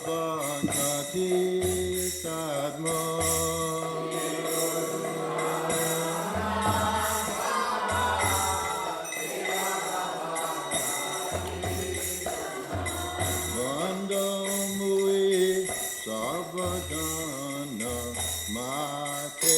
Sabakati Sadma Vando Mui Sabadana Mate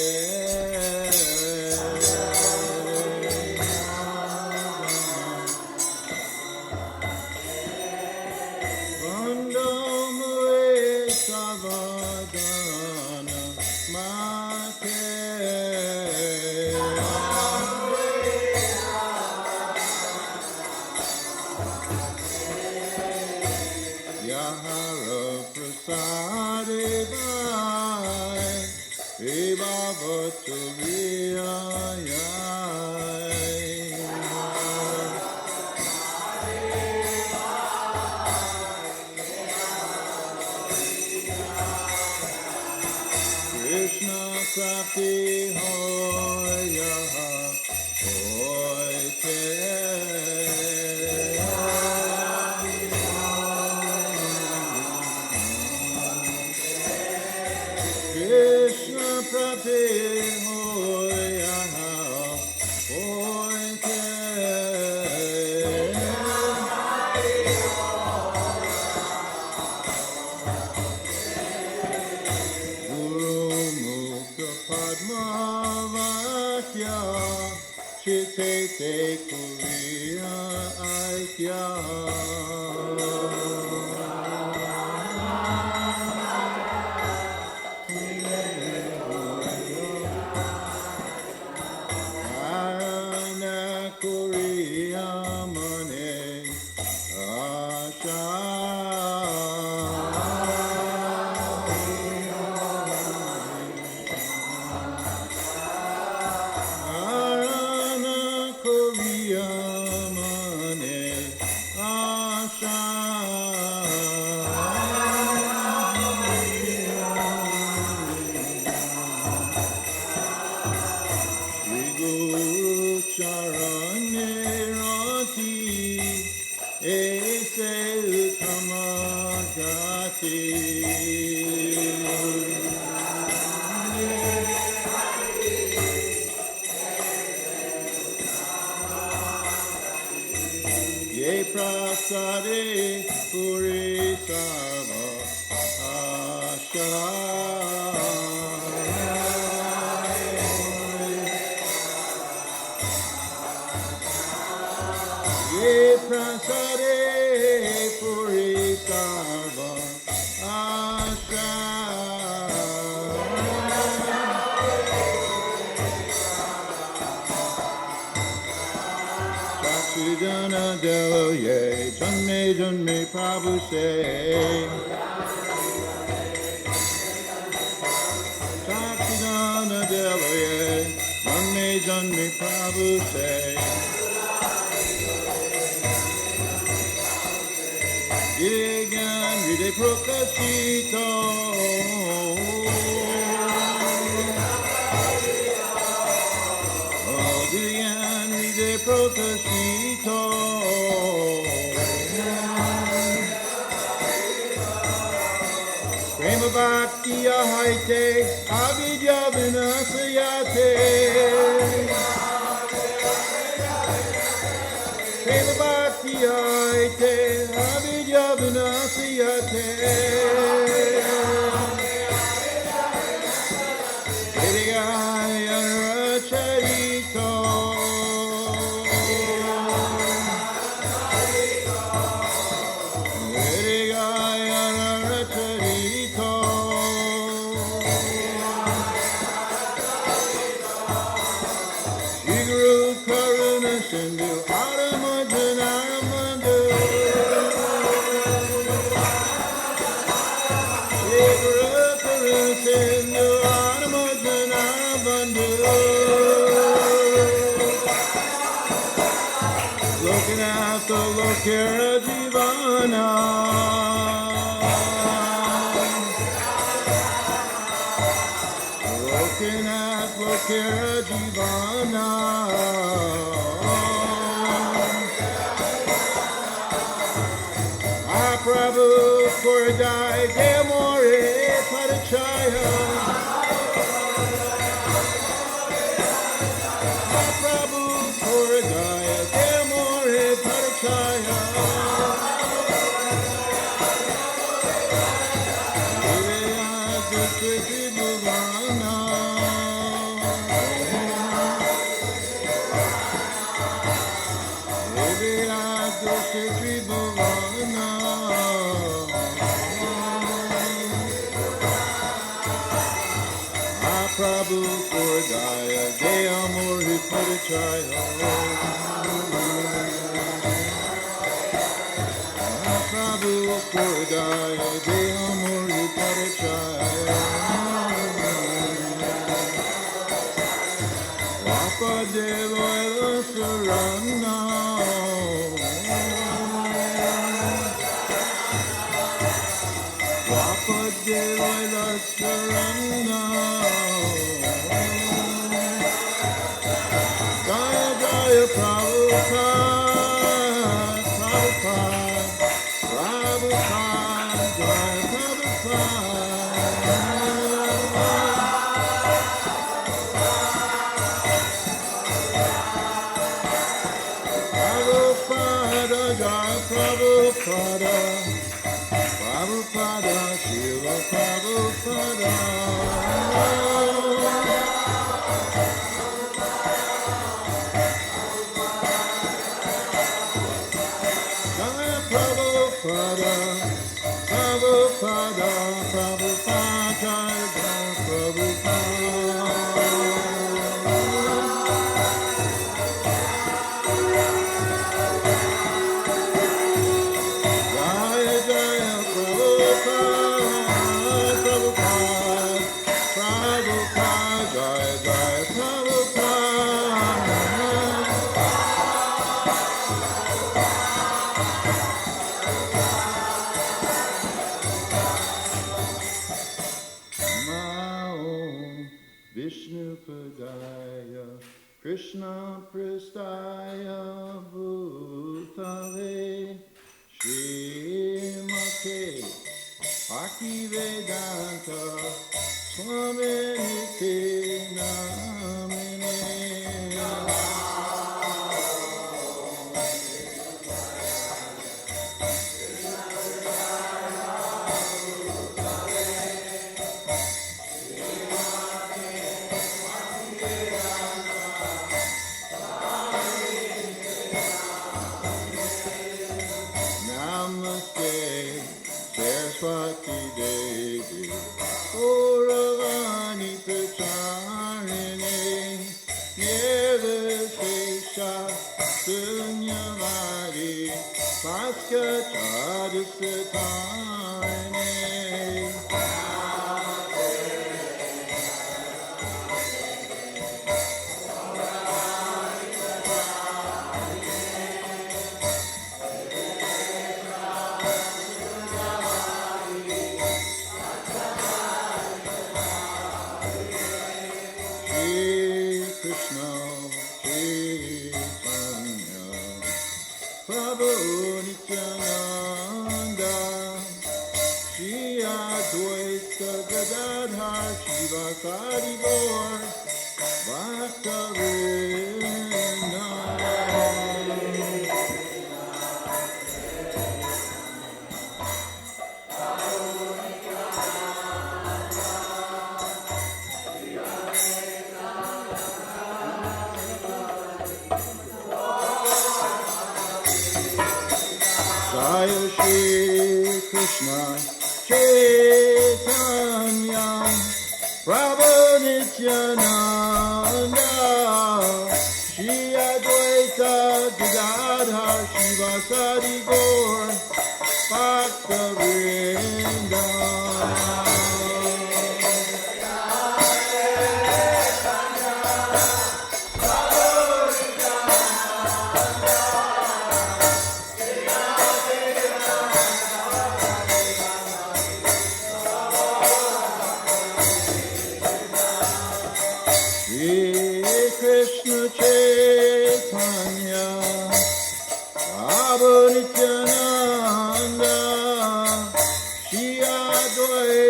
Krishna Prapti Hoya Hoite Krishna Prapti Hoya Hoite Padmavakya Chite Te Kuriya Aikya Arana Kuriya Mane Asha Ye prasade puri sarva asha Ye prasade puri sarva asha Jana Delo Ye Janme Janme Prabhu Say Jana Delo Ye Janme Janme Prabhu Say Digan Vide Prokashito Digan Vide Prokashito Prema Bhakti Ahaite Abhidya Vinasayate Prema Bhakti Ahaite Abhidya Vinasayate Hidayaya Racharito Lokira Jivana Lokira Jivana Prabhu Kordai de Amore Padachaya. Mahaprabhu Kordai de Amore Padachaya. Prabhu Kordaya de Amore Padachaya. Prabhu Kordaya de Amore Padachaya. Vapa Deva Sarana. Vapa Deva Sarana. Jaya Prabhupada, Prabhupada, Jaya Prabhupada, Jaya Prabhupada, Prabhupada, Shiva Prabhupada. Prabhupada, Prabhupada, Prabhupada, Jaya Jaya Prabhupada, Prabhupada, Prabhupada, Jaya Jaya Prabhupada. Vishnu Padaya, Krishna Prastaya Bhutale, Srimate Bhakti Vedanta Swami Niti Namine. Namaste, Saraswati Devi, Gauravani Pracharine, Nirvishesha, Sunyavadi, Paskachadisatane. Krishna, Chaitanya, Prabhu Nityananda, Shri Advaita Gadadhar Shivasari Gaur, Bhakta-vrinda. Jaya Shri Krishna Chaitanya Prabhu Nityananda Shri Advaita Gadadhar Shivasari Gaur Bhakta-vrinda. Krishna Chaitanya Prabhu Nityananda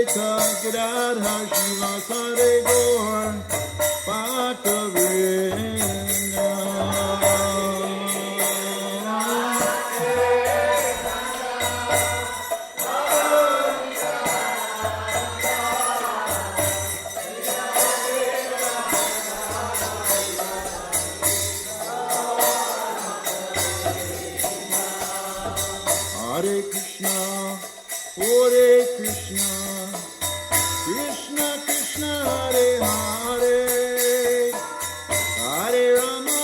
Advaita Gadadhar Shivasari Gaur Bhakta-vrinda. Hare Krishna, Hare Krishna, Krishna Krishna, Hare Hare, Hare Rama,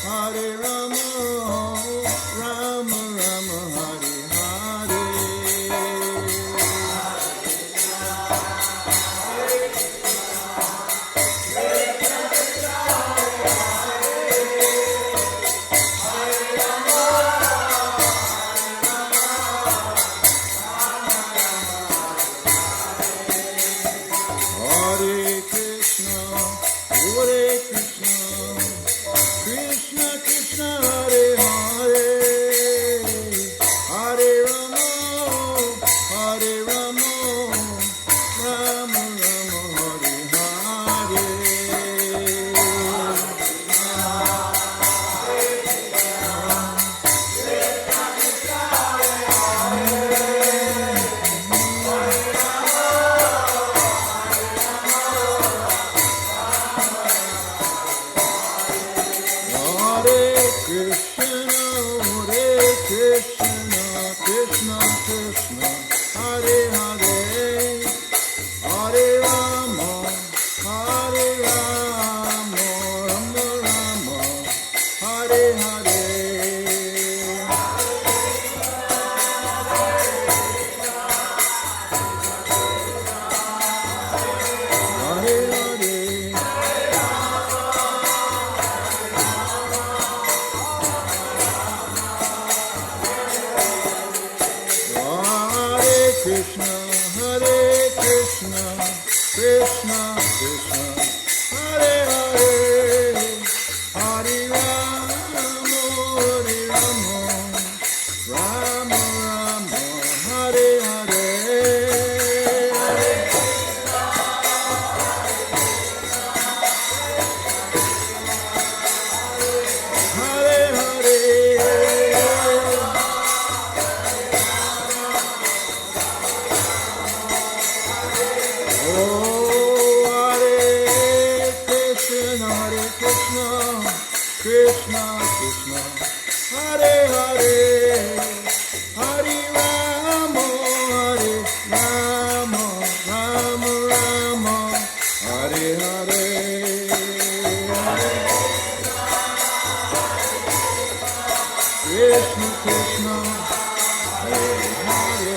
Hare Rama, Rama Rama, Hare Hare. Hare Krishna, Hare Krishna, Krishna Krishna, Hare Hare, Hare Rama, Hare Rama, Rama Rama, Hare Hare. Hare Krishna, Hare Krishna, Krishna Krishna, Hare Hare, Hare Rama, Hare Rama, Rama Rama, Hare Hare. Hare Hare. Hare Krishna, Hare Krishna, Krishna Krishna, Hare Hare, Hare Rama, Hare Rama, Rama Rama, Hare Hare. Hare Hare. Oh, Hare Krishna, Hare Krishna, Krishna Krishna, Hare Hare, Hare Rama, Hare Rama, Rama Rama, Hare Hare. Krishna Krishna, Hare Hare.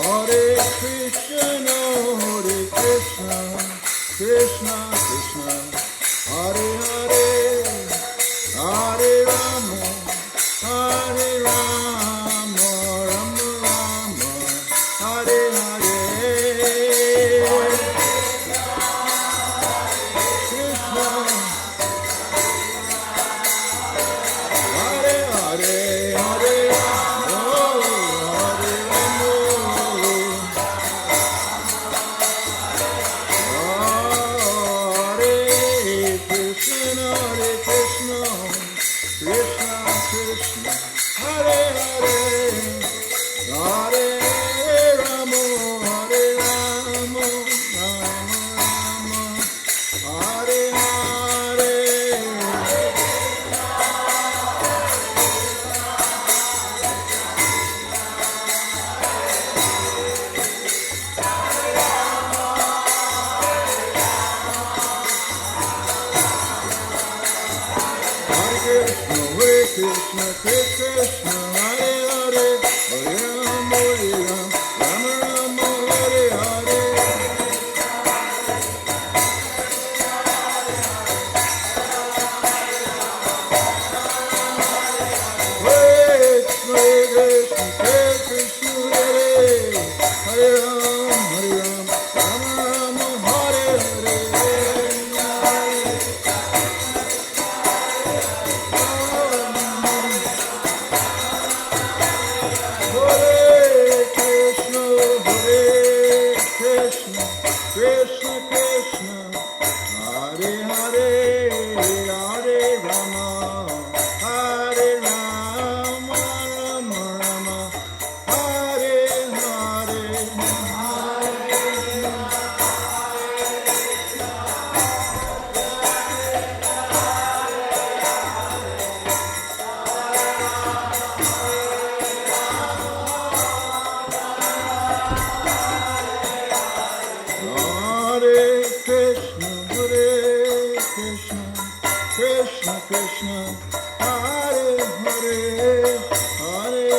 Hare Krishna Krishna, Hare Hare, Hare Rama, Rama Rama, Hare Hare. Krishna Krishna, Hare Hare, Hare Rama, Hare Rama, Rama Rama, Hare Hare, Hare Krishna, Krishna Krishna, Hare Hare, Hare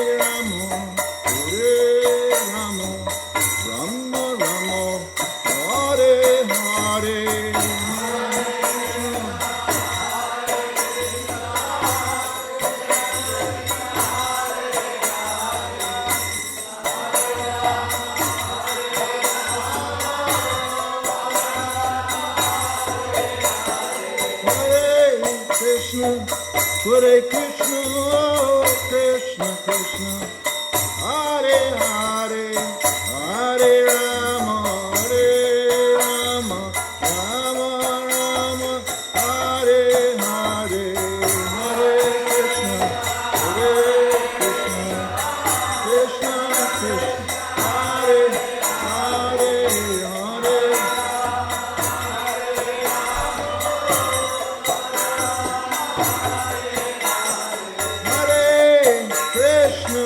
Rama, Rama Rama, Hare Hare. Hare Krishna, Krishna Krishna, Hare Hare, Hare Rama, Rama Rama, Hare Hare, Hare Krishna, Krishna Krishna, Hare Hare, Hare. Krishna,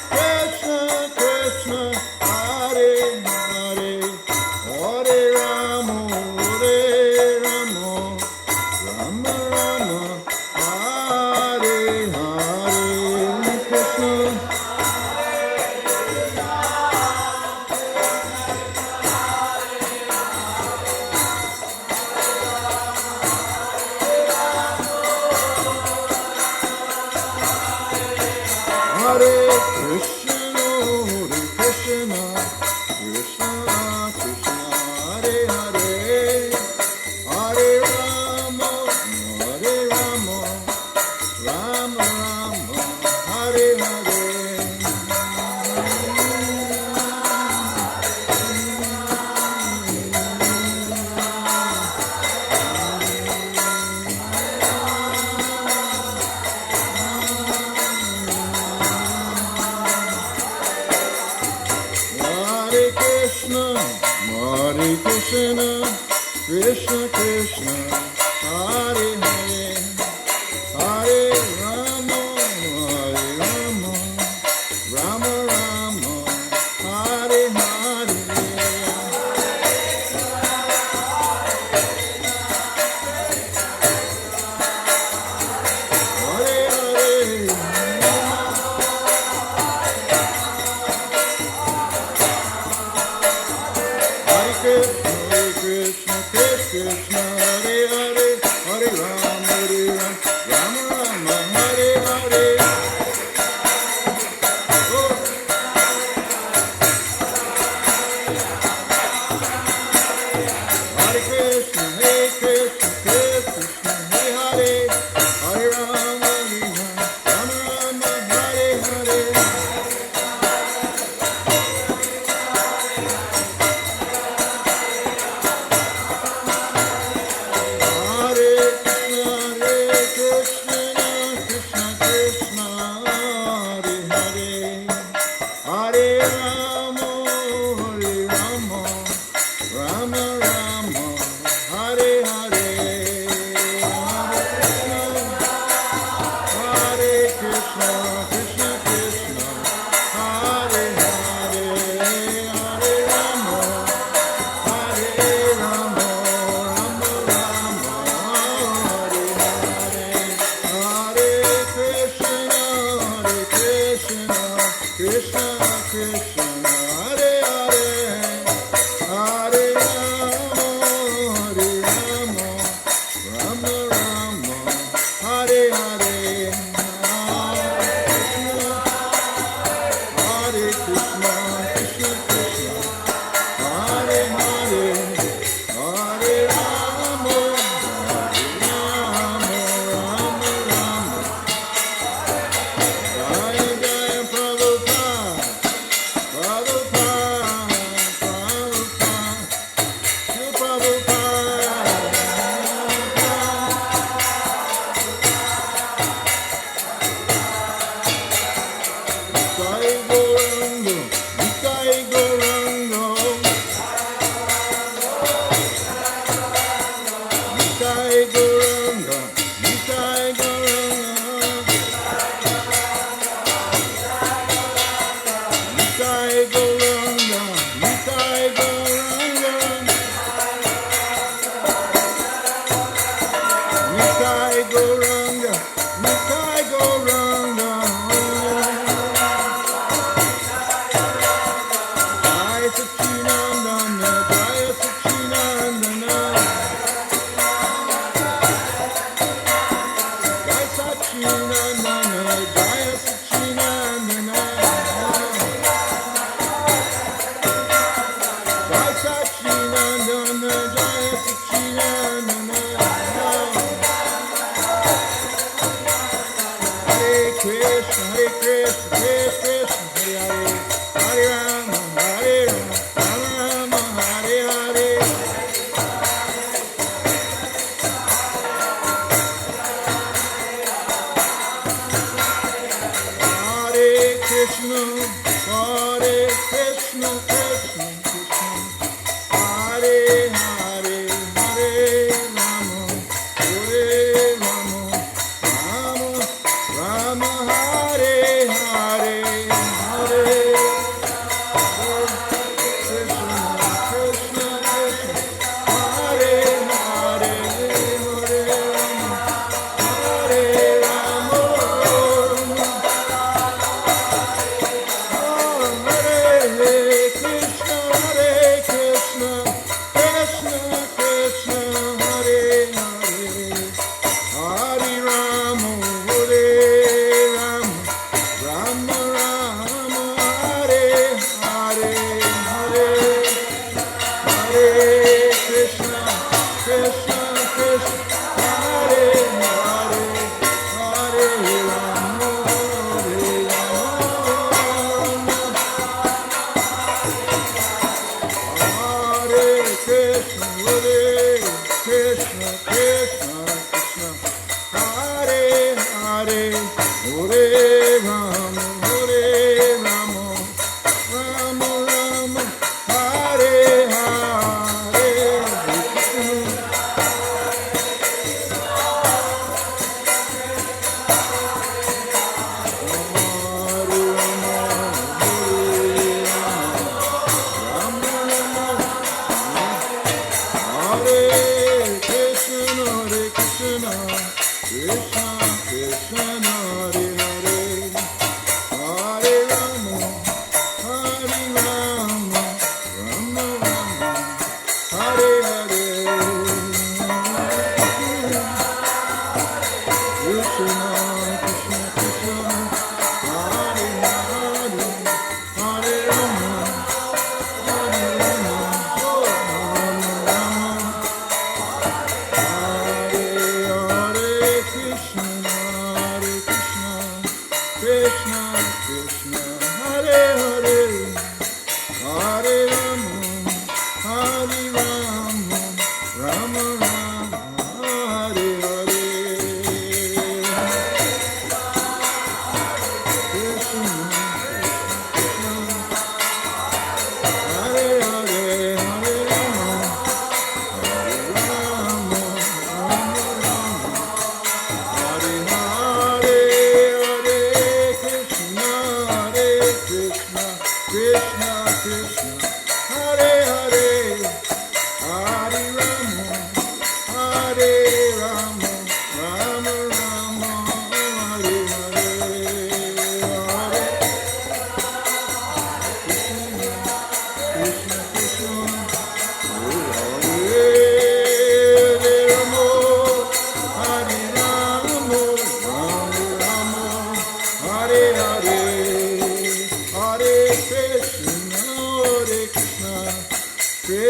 Krishna, Krishna, Hare Hare, Hare Rama, Rama Rama, Hare Hare, Krishna. Hare Krishna, Krishna Krishna, Hare Hare, Hare Rama, Rama Rama, Hare Hare. Hare Krishna, Krishna Krishna, Hare Hare, Hare Rama, Rama Rama, Hare Hare. Hare Hare. Hare Krishna, Krishna, Hare Hare, Hare Rama, Rama Rama, Hare Hare. Hare Krishna, Krishna, Hare Hare, Hare Rama, Rama Rama, Hare Hare. Hare Hare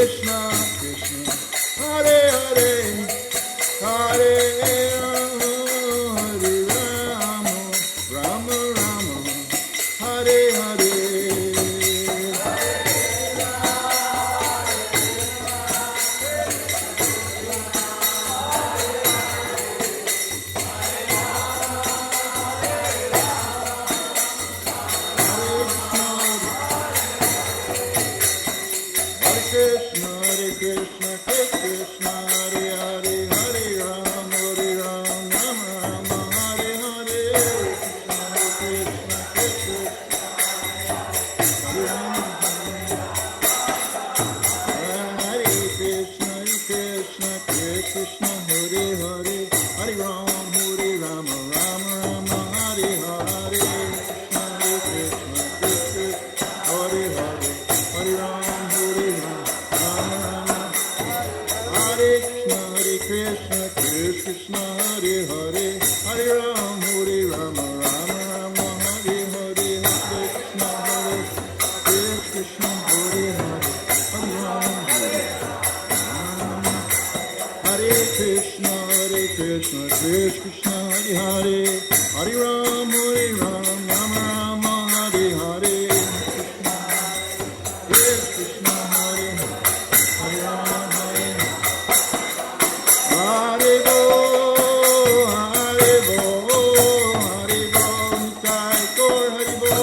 Krishna, Krishna, Hare Hare, Hare Rama, Hare Rama, Rama Rama, Hare Hare. Krishna, Hare Krishna, Krishna Krishna, Hare Hare, Hare Rama, Rama Rama, Hare Hare, Krishna Krishna, Hare Rama, Hare Krishna, Krishna Krishna, Hare Hare, Hare Rama, Rama Rama, Hare Hare, Krishna Krishna, Hare Hare, Hare Rama. Hare Krishna, Krishna, Hare Hare, Hare Rama, Rama Rama, Hare Hare, Hare Krishna, Hare Hare, Hare Rama, Hare Krishna, Krishna, Krishna, Hare Hare, Hare Rama, Rama Rama, Hare Hare, Hare Krishna, Hare Hare, Hare Rama. Hare Bo, Hare Bo, Hare Bo, Nitai Gaur Hare Bo,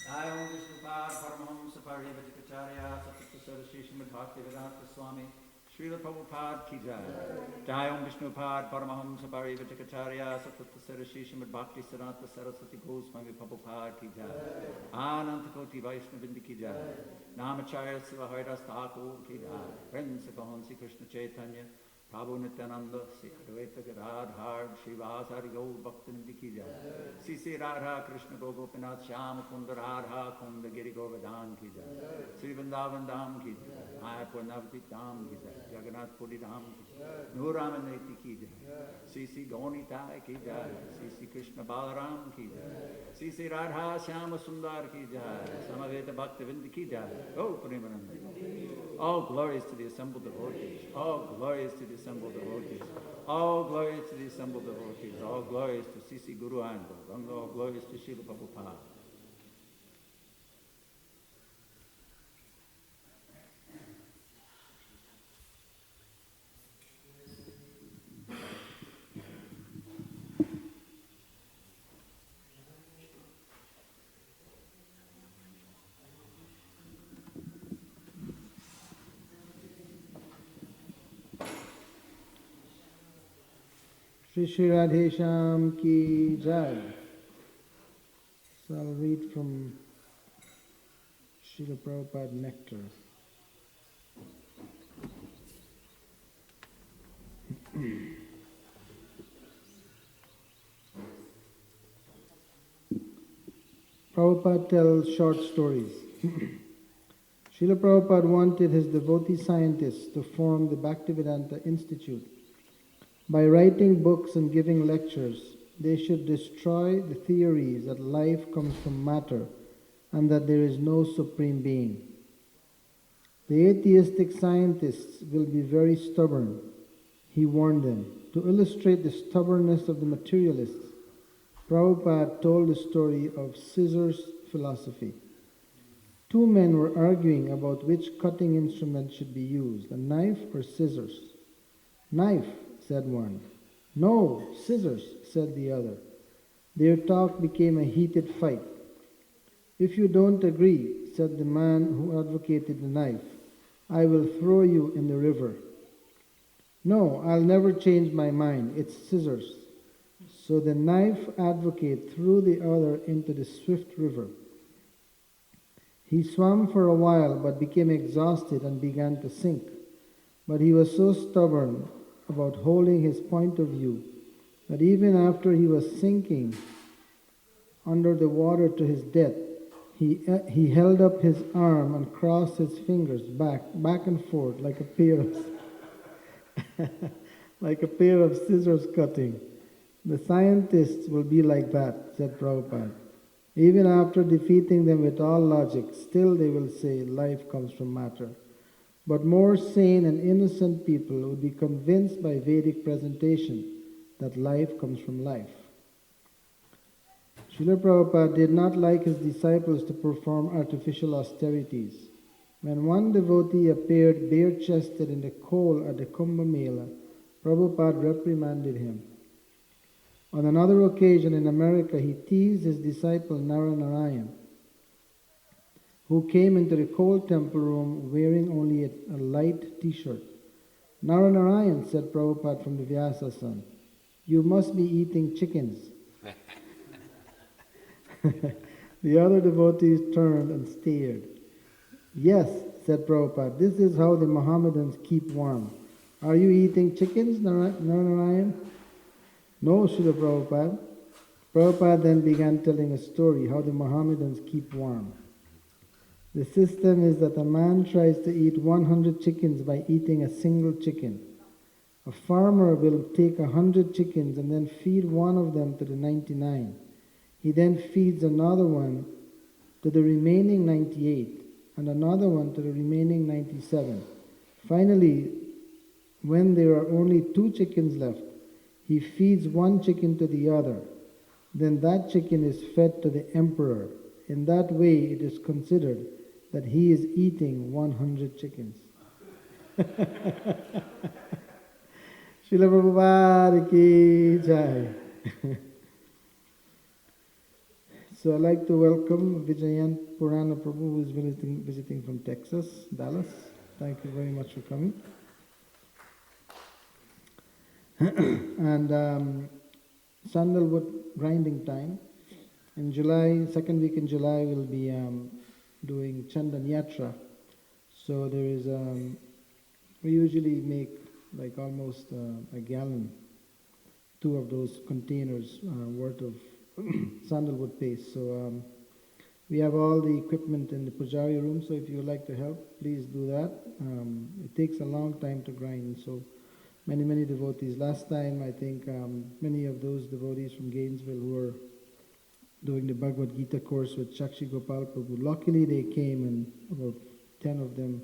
Jai Om Vishnupad Paramahamsa Parivajikacharya Sattva Sarasri Srimad Bhaktivedanta Swami Srila Prabhupada Ki Jai. Jai Om Vishnupad Paramahamsa Parivajikacharya Sattva Sarasri Srimad Bhaktivedanta Saraswati Goswami Prabhupada Ki Jai. Ananta Koti Vaishnavindi Ki Jai. Namacharya Siva Haridas Thakur Ki Jai. Prince Kahansi Krishna Chaitanya Prabhu Nityananda Sri Advaita Gadadhar Srivasari Gaur Bhaktinindi Ki Jai. Sri Radha Krishna Gopinath Shyam Kunda Radha Kunda Giri Govardhan Ki Jai. Sri Vrindavan Dham Ki Jai. Mayapur Navadvip Dham Ki Jai. Jagannath Puri Dham Ki Jai. Nuramaneti Ki Jai. Sri Gaunitai Ki Jai. Sri Krishna Balaram Ki Jai. Sri Radha Shyama Sundar Ki Jai. Samaveta Bhaktivinoda Ki Jai. Oh Premananda. All glories to the assembled devotees. All glories to the assembled devotees. All glories to the assembled devotees. All glories to Sisi Guru Anga. All glories to Srila Prabhupada. Shri Radhesham Ki Jai. So I'll read from Srila Prabhupada Nectar. Prabhupada tells short stories. Srila Prabhupada wanted his devotee scientists to form the Bhaktivedanta Institute. By writing books and giving lectures, they should destroy the theories that life comes from matter and that there is no supreme being. The atheistic scientists will be very stubborn, he warned them. To illustrate the stubbornness of the materialists, Prabhupada told the story of scissors philosophy. Two men were arguing about which cutting instrument should be used, a knife or scissors. Knife, said one. No, scissors, said the other. Their talk became a heated fight. If you don't agree, said the man who advocated the knife, I will throw you in the river. No, I'll never change my mind. It's scissors. So the knife advocate threw the other into the swift river. He swam for a while but became exhausted and began to sink. But he was so stubborn about holding his point of view that even after he was sinking under the water to his death, he held up his arm and crossed his fingers back and forth like a pair of like a pair of scissors cutting. The scientists will be like that, said Prabhupada. Even after defeating them with all logic, still they will say life comes from matter. But more sane and innocent people would be convinced by Vedic presentation that life comes from life. Srila Prabhupada did not like his disciples to perform artificial austerities. When one devotee appeared bare-chested in the cold at the Kumbh Mela, Prabhupada reprimanded him. On another occasion in America, he teased his disciple Naranarayan, who came into the cold temple room wearing only a light t-shirt. Naranarayan, said Prabhupada from the Vyasasana, you must be eating chickens. The other devotees turned and stared. Yes, said Prabhupada, this is how the Mohammedans keep warm. Are you eating chickens, Naranarayan? No, Srila Prabhupada. Prabhupada then began telling a story how the Mohammedans keep warm. The system is that a man tries to eat 100 chickens by eating a single chicken. A farmer will take 100 chickens and then feed one of them to the 99. He then feeds another one to the remaining 98 and another one to the remaining 97. Finally, when there are only 2 chickens left, he feeds one chicken to the other. Then that chicken is fed to the emperor. In that way, it is considered that he is eating 100 chickens. Srila Prabhupada ki jai. So I'd like to welcome Vijayant Purana Prabhu, who is visiting from Texas, Dallas. Thank you very much for coming. And sandalwood grinding time. In July, second week in July, we'll be doing Chandan Yatra. So there is, we usually make like almost a gallon, 2 of those containers worth of sandalwood paste. So we have all the equipment in the pujari room, so if you would like to help, please do that. It takes a long time to grind, so many devotees. Last time, I think many of those devotees from Gainesville who were doing the Bhagavad Gita course with Shakshi Gopal Prabhu, luckily they came, and about 10 of them,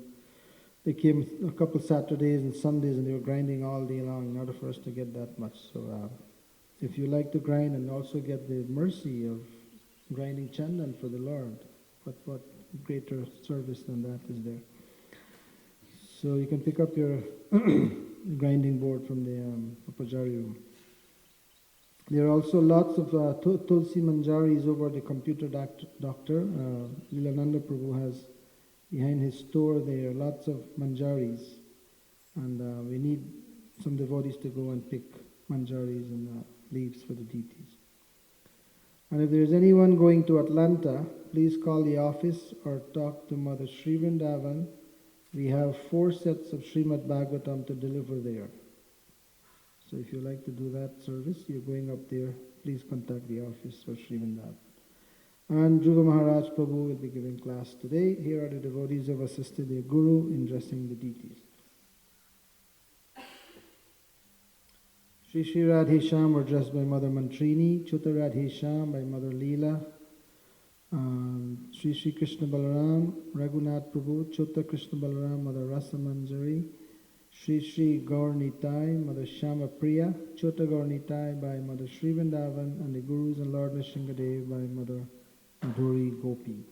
they came a couple Saturdays and Sundays, and they were grinding all day long in order for us to get that much. So if you like to grind and also get the mercy of grinding Chandan for the Lord, what greater service than that is there? So you can pick up your grinding board from the Pujari room. There are also lots of Tulsi Manjaris over the computer doctor. Lilananda Prabhu has, behind his store there, lots of Manjaris. And we need some devotees to go and pick Manjaris and leaves for the deities. And if there is anyone going to Atlanta, please call the office or talk to Mother Sri Vrindavan. We have 4 sets of Srimad Bhagavatam to deliver there. So if you like to do that service, you're going up there, please contact the office for Sri Vrindavan. And Dhruva Maharaj Prabhu will be giving class today. Here are the devotees who have assisted their Guru in dressing the deities. Shri Shri Radhesham were dressed by Mother Mantrini, Chuta Radhesham by Mother Leela, Shri Shri Krishna Balaram, Raghunath Prabhu, Chuta Krishna Balaram, Mother Rasa Manjari, Shri Shri Gaur Nitai, Mother Shama Priya, Chuta Gaur Nitai by Mother Sri Vrindavan, and the Gurus and Lord Nishingadev by Mother Dhuri Gopi.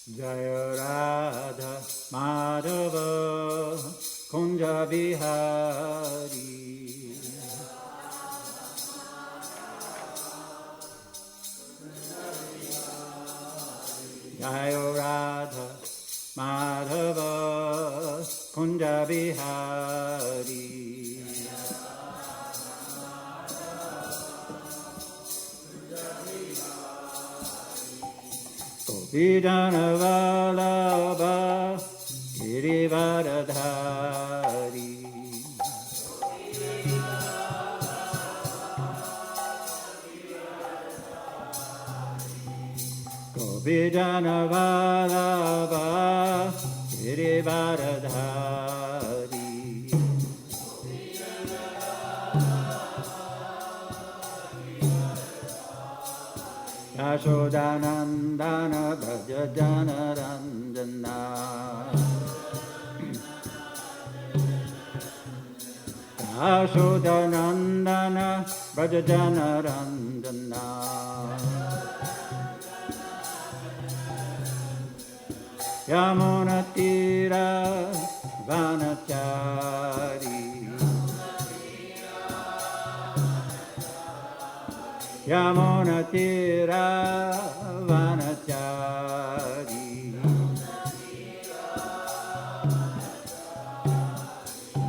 Jaya Radha Madhava Kunja Bihari. Jaya Radha Madhava Kunja Bihari. Gopijana Vallabha Girivardhari. Gopijana Vallabha Girivardhari. Yashodanandana Braja Janaranjana. Yashodanandana Braja Janaranjana. Yamuna Tira Vanachari. Yamuna Tira Vanachari.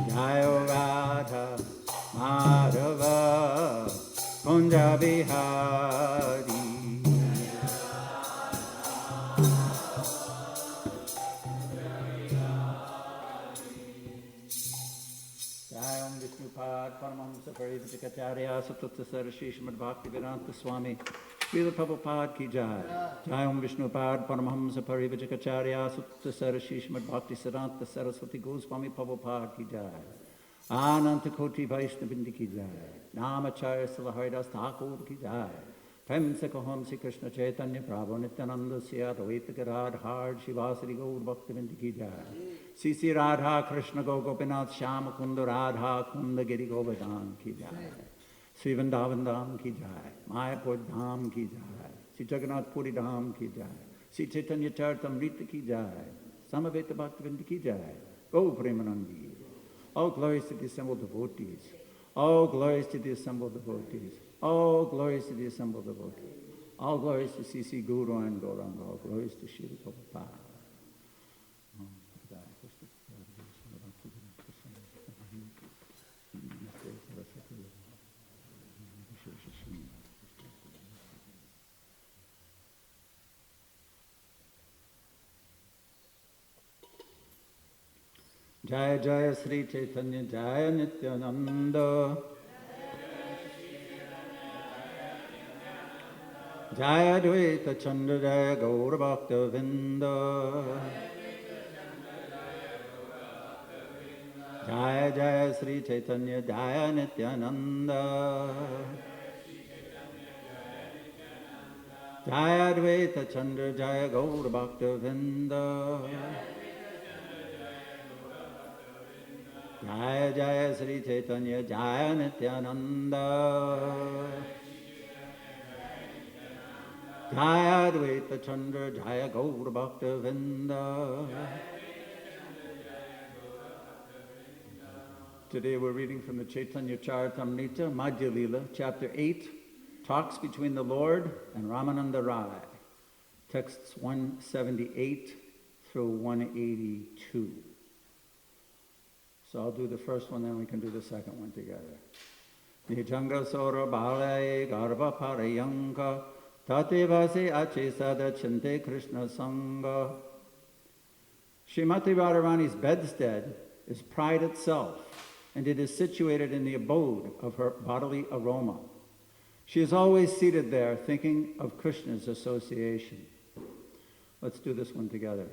Jaya Radha Madhava Kunja Bihari. Jayam Vishnupad Paramahamsa Parivajikacharya Satutta Sarasri Srimad Bhaktivedanta Swami Srila Prabhupada Ki Jai. Jayam Vishnupad Paramahamsa Parivajikacharya Satutta Sarasri Srimad Bhaktivedanta Saraswati Goswami Prabhupada Ki Jai. Ananta Koti Vaishnavindi Ki Jai. Namacharya Salaharidas Thakur Ki Jai. Prem se kaham Sri Krishna Chaitanya Prabhu Nityananda Sya Advaita Gadadhar Shivasari Gaur Bhaktivinoda Ki Jai. Sisi Radha Krishna Gopinath Shyama Kunda Radha Kunda Giri Govardhan Ki Jai. Sri Vrindavan Dham Ki Jai. Mayapur Dham Ki Jai. Sri Jagannath Puri Dham Ki Jai. Sri Chaitanya Charitamrita Ki Jai. Samaveta Bhaktivinoda Ki Jai. Go Premanandi. All glories to the assembled devotees. All glories to the assembled devotees. All glories to the assembled devotees. All glories to C.C. Guru and Gauranga. All glories to Srila Prabhupada. Jaya Jaya Sri Chaitanya Jaya Nityananda. Jaya Dvaita Chandra Jaya Gaura Bhakta Vinda. Jaya Jaya Sri Chaitanya Jaya Nityananda. Jaya Dvaita Chandra Jaya Gaura Bhakta Vinda. Jaya Jaya Sri Chaitanya Jaya Nityananda. Jaya Advaita Chandra Jaya Gaura Bhakta Vinda. Today we're reading from the Chaitanya Charitamrita, Madhya Lila, chapter 8, talks between the Lord and Ramananda Rai, texts 178 through 182. So I'll do the first one, then we can do the second one together. Nijanga Sora Balaye Garva Parayanka Tatevase Ache Sada Chante Krishna Sangha. Srimati Radharani's bedstead is pride itself, and it is situated in the abode of her bodily aroma. She is always seated there thinking of Krishna's association. Let's do this one together.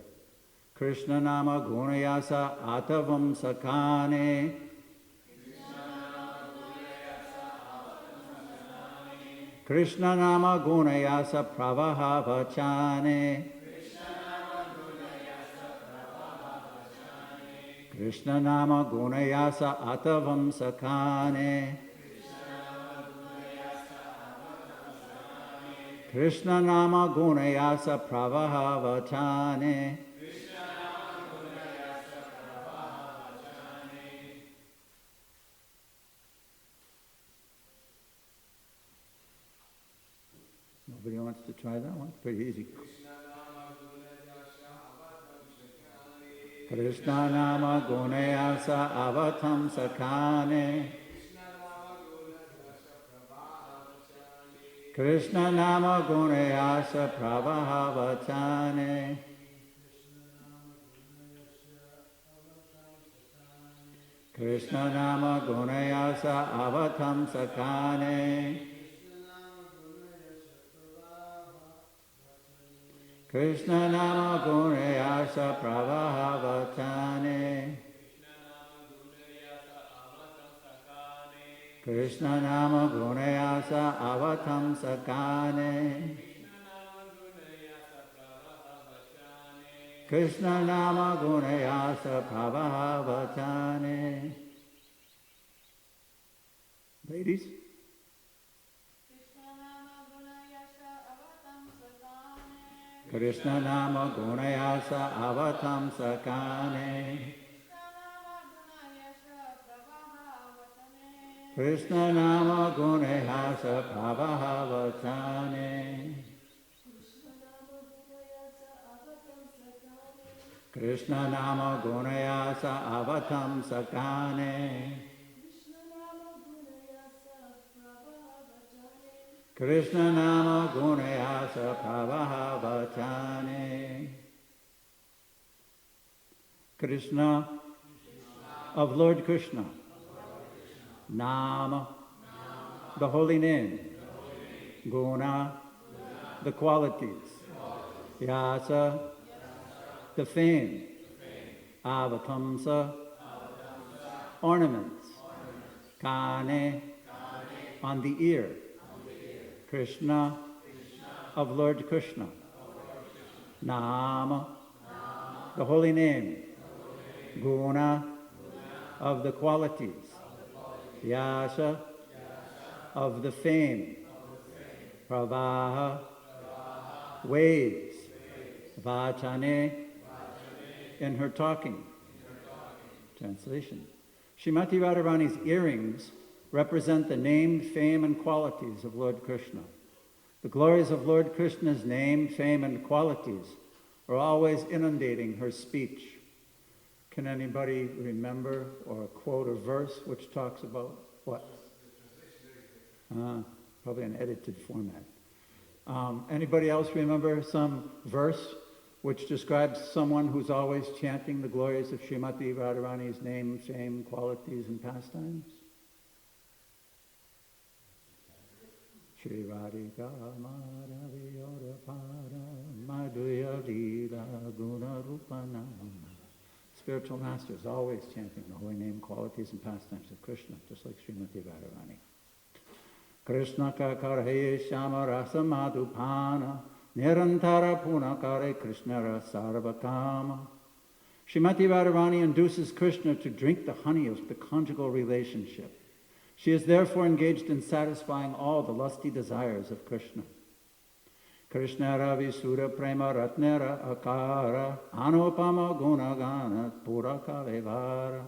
Krishna Nama Gunayasa Atavam Sakane. Krishna Nama Gunayasa Pravaha Vachane. Krishna Nama Gunayasa Atavam Sakane. Krishna nama gunayasa pravaha vachane. Nobody wants to try that one? Pretty easy. Krishna nama gunayasa avatam sakane. Krishna nama gunayasa pravaha vachane. Krishna nama gunayasa avatam sakane. Krishna nama gunayasa pravaha vachane. Krishna nama gunayasa avatam sakane. Krishna nama gunayasa pravaha vachane. Ladies? Krishna nama gunayasa avatam sakane. Krishna nama gunayasa pravaha vachane. Krishna nama gunayasa avatam sakane. Krishna nama gunayasa pravaha vachane. Krishna of Lord Krishna. Nama, the holy name. Guna, the qualities. Yasa, the fame. Avatamsa, ornaments. Kane, on the ear. Krishna, of Lord Krishna. Nama, the holy name. Guna, of the qualities. Yasa, of the fame. Pravaha, waves. Vachane, in her talking. Translation. Srimati Radharani's earrings represent the name, fame, and qualities of Lord Krishna. The glories of Lord Krishna's name, fame, and qualities are always inundating her speech. Can anybody remember or quote a verse which talks about what? Probably an edited format. Anybody else remember some verse which describes someone who's always chanting the glories of Srimati Radharani's name, fame, qualities, and pastimes? Shri Radhika Madhavi Pada Madhya Lila Guna Rupana. Spiritual masters always chanting the holy name, qualities, and pastimes of Krishna, just like Srimati Radharani. Krishna ka karhe shama rasa madhupana nirantara punakare Krishna rasarvakama. Srimati Radharani induces Krishna to drink the honey of the conjugal relationship. She is therefore engaged in satisfying all the lusty desires of Krishna. Krishna Ravi Sura Prema Ratnera Akara Anupama Gunagana Purakalevara.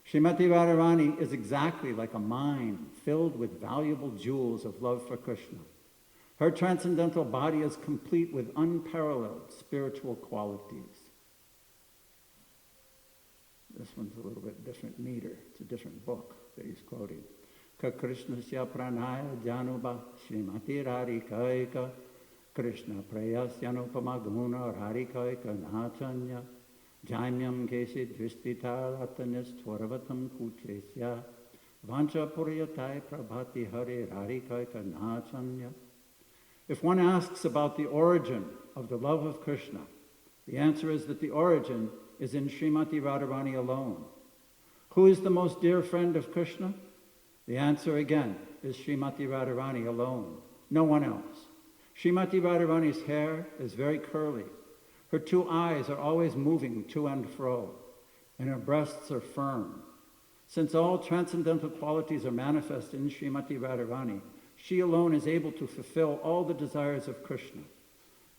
Srimati Radharani is exactly like a mine filled with valuable jewels of love for Krishna. Her transcendental body is complete with unparalleled spiritual qualities. This one's a little bit different meter. It's a different book that he's quoting. Ka Krishnasya pranaya januba Srimati Radhikaika Krishna prayasyanupama guna Radhikaika nachanya Jaimyam kesi dvistita ratanis tvaravatam kuchesya vancha puryatai prabhati Hare Radhikaika nachanya. If one asks about the origin of the love of Krishna, the answer is that the origin is in Srimati Radharani alone. Who is the most dear friend of Krishna? The answer again is Srimati Radharani alone, no one else. Srimati Radharani's hair is very curly. Her two eyes are always moving to and fro, and her breasts are firm. Since all transcendental qualities are manifest in Srimati Radharani, She alone is able to fulfill all the desires of Krishna.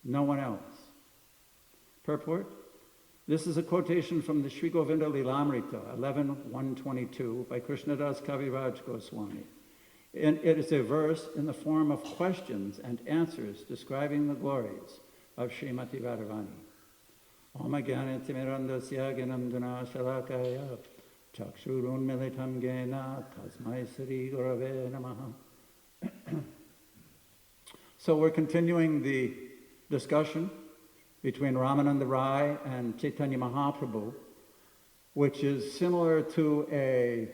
No one else. Purport? This is a quotation from the Sri Govinda Lilamrita, 11.122, by Krishnadas Kaviraj Goswami. And it is a verse in the form of questions and answers describing the glories of Srimati Radharani. Om Jnana Timirandasya Gyanandana Shalakaya Chakshurun Militam Gena Tasmai Sri Gurave Namaha. So we're continuing the discussion between Ramananda Rai and Chaitanya Mahaprabhu, which is similar to an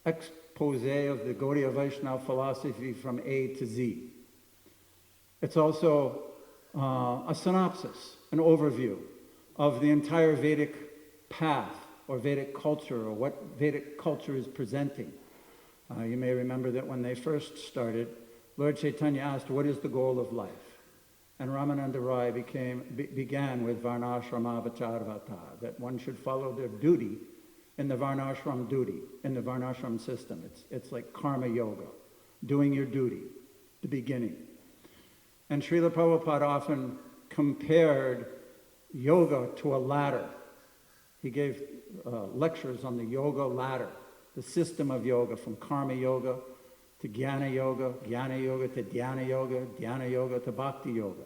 expose of the Gaudiya Vaishnava philosophy from A to Z. It's also a synopsis, an overview of the entire Vedic path or Vedic culture, or what Vedic culture is presenting. You may remember that when they first started, Lord Chaitanya asked, what is the goal of life? And Ramananda Rai began with Varnashrama Vacharvata, that one should follow their duty in the Varnashram duty, in the Varnashram system. It's like karma yoga, doing your duty, the beginning. And Srila Prabhupada often compared yoga to a ladder. He gave lectures on the yoga ladder, the system of yoga, from karma yoga to jnana yoga to dhyana yoga to bhakti yoga.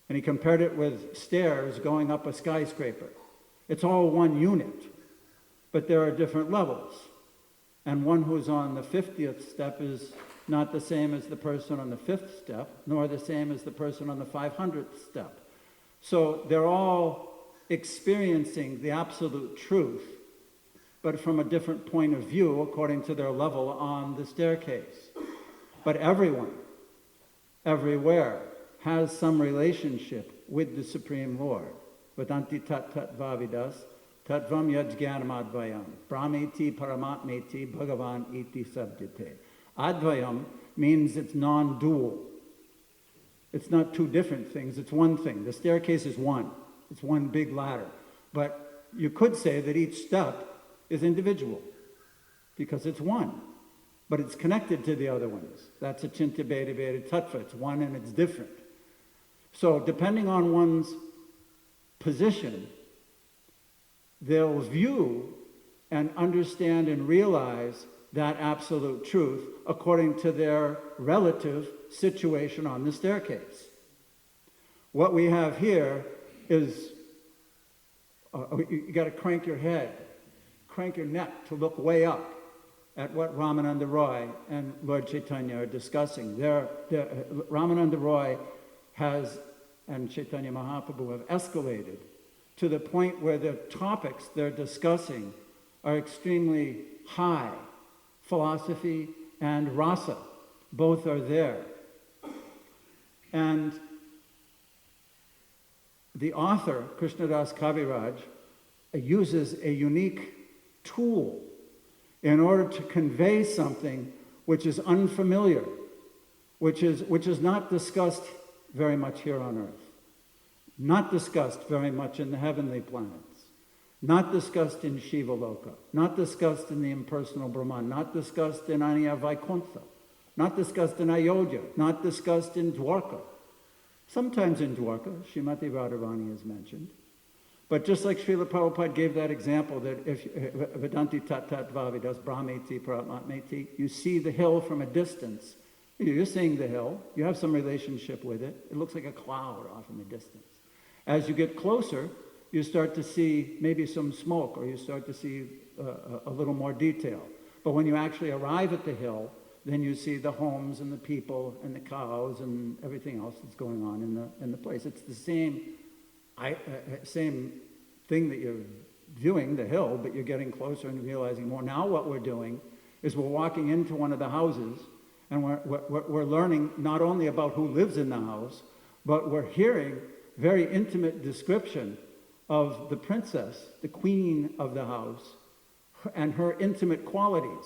And he compared it with stairs going up a skyscraper. It's all one unit, but there are different levels. And one who's on the 50th step is not the same as the person on the 5th step, nor the same as the person on the 500th step. So they're all experiencing the absolute truth, but from a different point of view according to their level on the staircase. But everyone, everywhere, has some relationship with the Supreme Lord. Vadanti tat tat vavidas, tatvam yajjnanamadvayam, brahmeti paramatmeti bhagavan iti sabdite. Advayam means it's non-dual. It's not two different things, it's one thing. The staircase is one. It's one big ladder. But you could say that each step is individual, because it's one, but it's connected to the other ones. That's a Chinta Bheda Bheda Tattva. It's one and it's different. So depending on one's position, they'll view and understand and realize that absolute truth according to their relative situation on the staircase. What we have here is, you got to crank your head, crank your neck to look way up at what Ramananda Roy and Lord Chaitanya are discussing. Ramananda Roy has, and Chaitanya Mahaprabhu have escalated to the point where the topics they're discussing are extremely high. Philosophy and rasa, both are there. And the author, Krishnadas Kaviraj, uses a unique tool in order to convey something which is unfamiliar, which is not discussed very much here on earth, not discussed very much in the heavenly planets, not discussed in Shiva Loka, not discussed in the impersonal Brahman, not discussed in Anya Vaikuntha, not discussed in Ayodhya, not discussed in Dwarka. Sometimes in Dwarka, Srimati Radharani is mentioned. But just like Srila Prabhupada gave that example, that if Vedanti tat tat vavidas brahmeti paramatmeti, you see the hill from a distance. You're seeing the hill. You have some relationship with it. It looks like a cloud off in the distance. As you get closer, you start to see maybe some smoke, or you start to see a little more detail. But when you actually arrive at the hill, then you see the homes and the people and the cows and everything else that's going on in the place. It's the same thing that you're viewing, the hill, but you're getting closer and realizing more. Now what we're doing is we're walking into one of the houses, and we're learning not only about who lives in the house, but we're hearing very intimate description of the princess, the queen of the house, and her intimate qualities.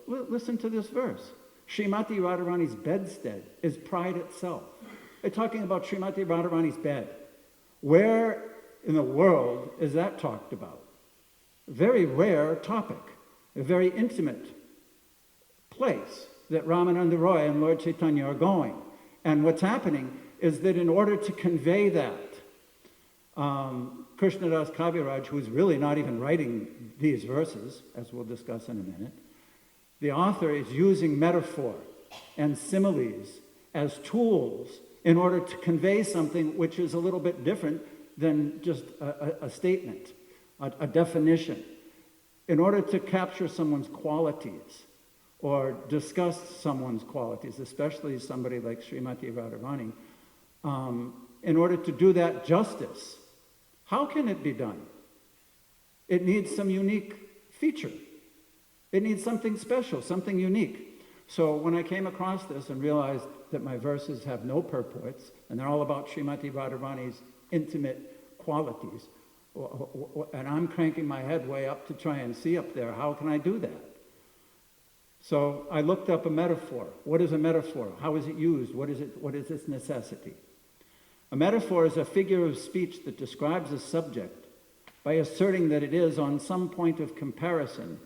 Listen to this verse. Srimati Radharani's bedstead is pride itself. They're talking about Srimati Radharani's bed. Where in the world is that talked about? A very rare topic, a very intimate place that Ramananda Roy and Lord Chaitanya are going. And what's happening is that in order to convey that, Krishnadas Kaviraj, who's really not even writing these verses, as we'll discuss in a minute, the author is using metaphor and similes as tools in order to convey something which is a little bit different than just a statement, a definition. In order to capture someone's qualities or discuss someone's qualities, especially somebody like Srimati Radharani, in order to do that justice, how can it be done? It needs some unique feature. It needs something special, something unique. So when I came across this and realized that my verses have no purports, and they're all about Srimati Radharani's intimate qualities, and I'm cranking my head way up to try and see up there, how can I do that? So I looked up a metaphor. What is a metaphor? How is it used? What is its necessity? A metaphor is a figure of speech that describes a subject by asserting that it is, on some point of comparison,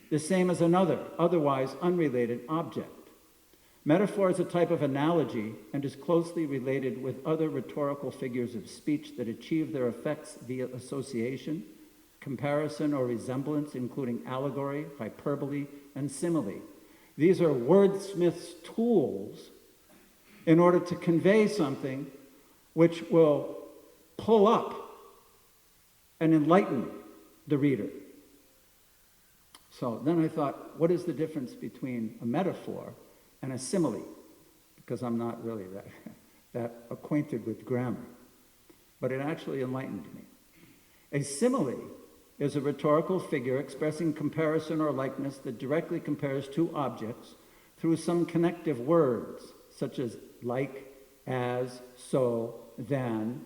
the same as another, otherwise unrelated object. Metaphor is a type of analogy and is closely related with other rhetorical figures of speech that achieve their effects via association, comparison, or resemblance, including allegory, hyperbole, and simile. These are wordsmiths' tools in order to convey something which will pull up and enlighten the reader. So then I thought, what is the difference between a metaphor and a simile? Because I'm not really that acquainted with grammar. But it actually enlightened me. A simile is a rhetorical figure expressing comparison or likeness that directly compares two objects through some connective words, such as like, as, so, than,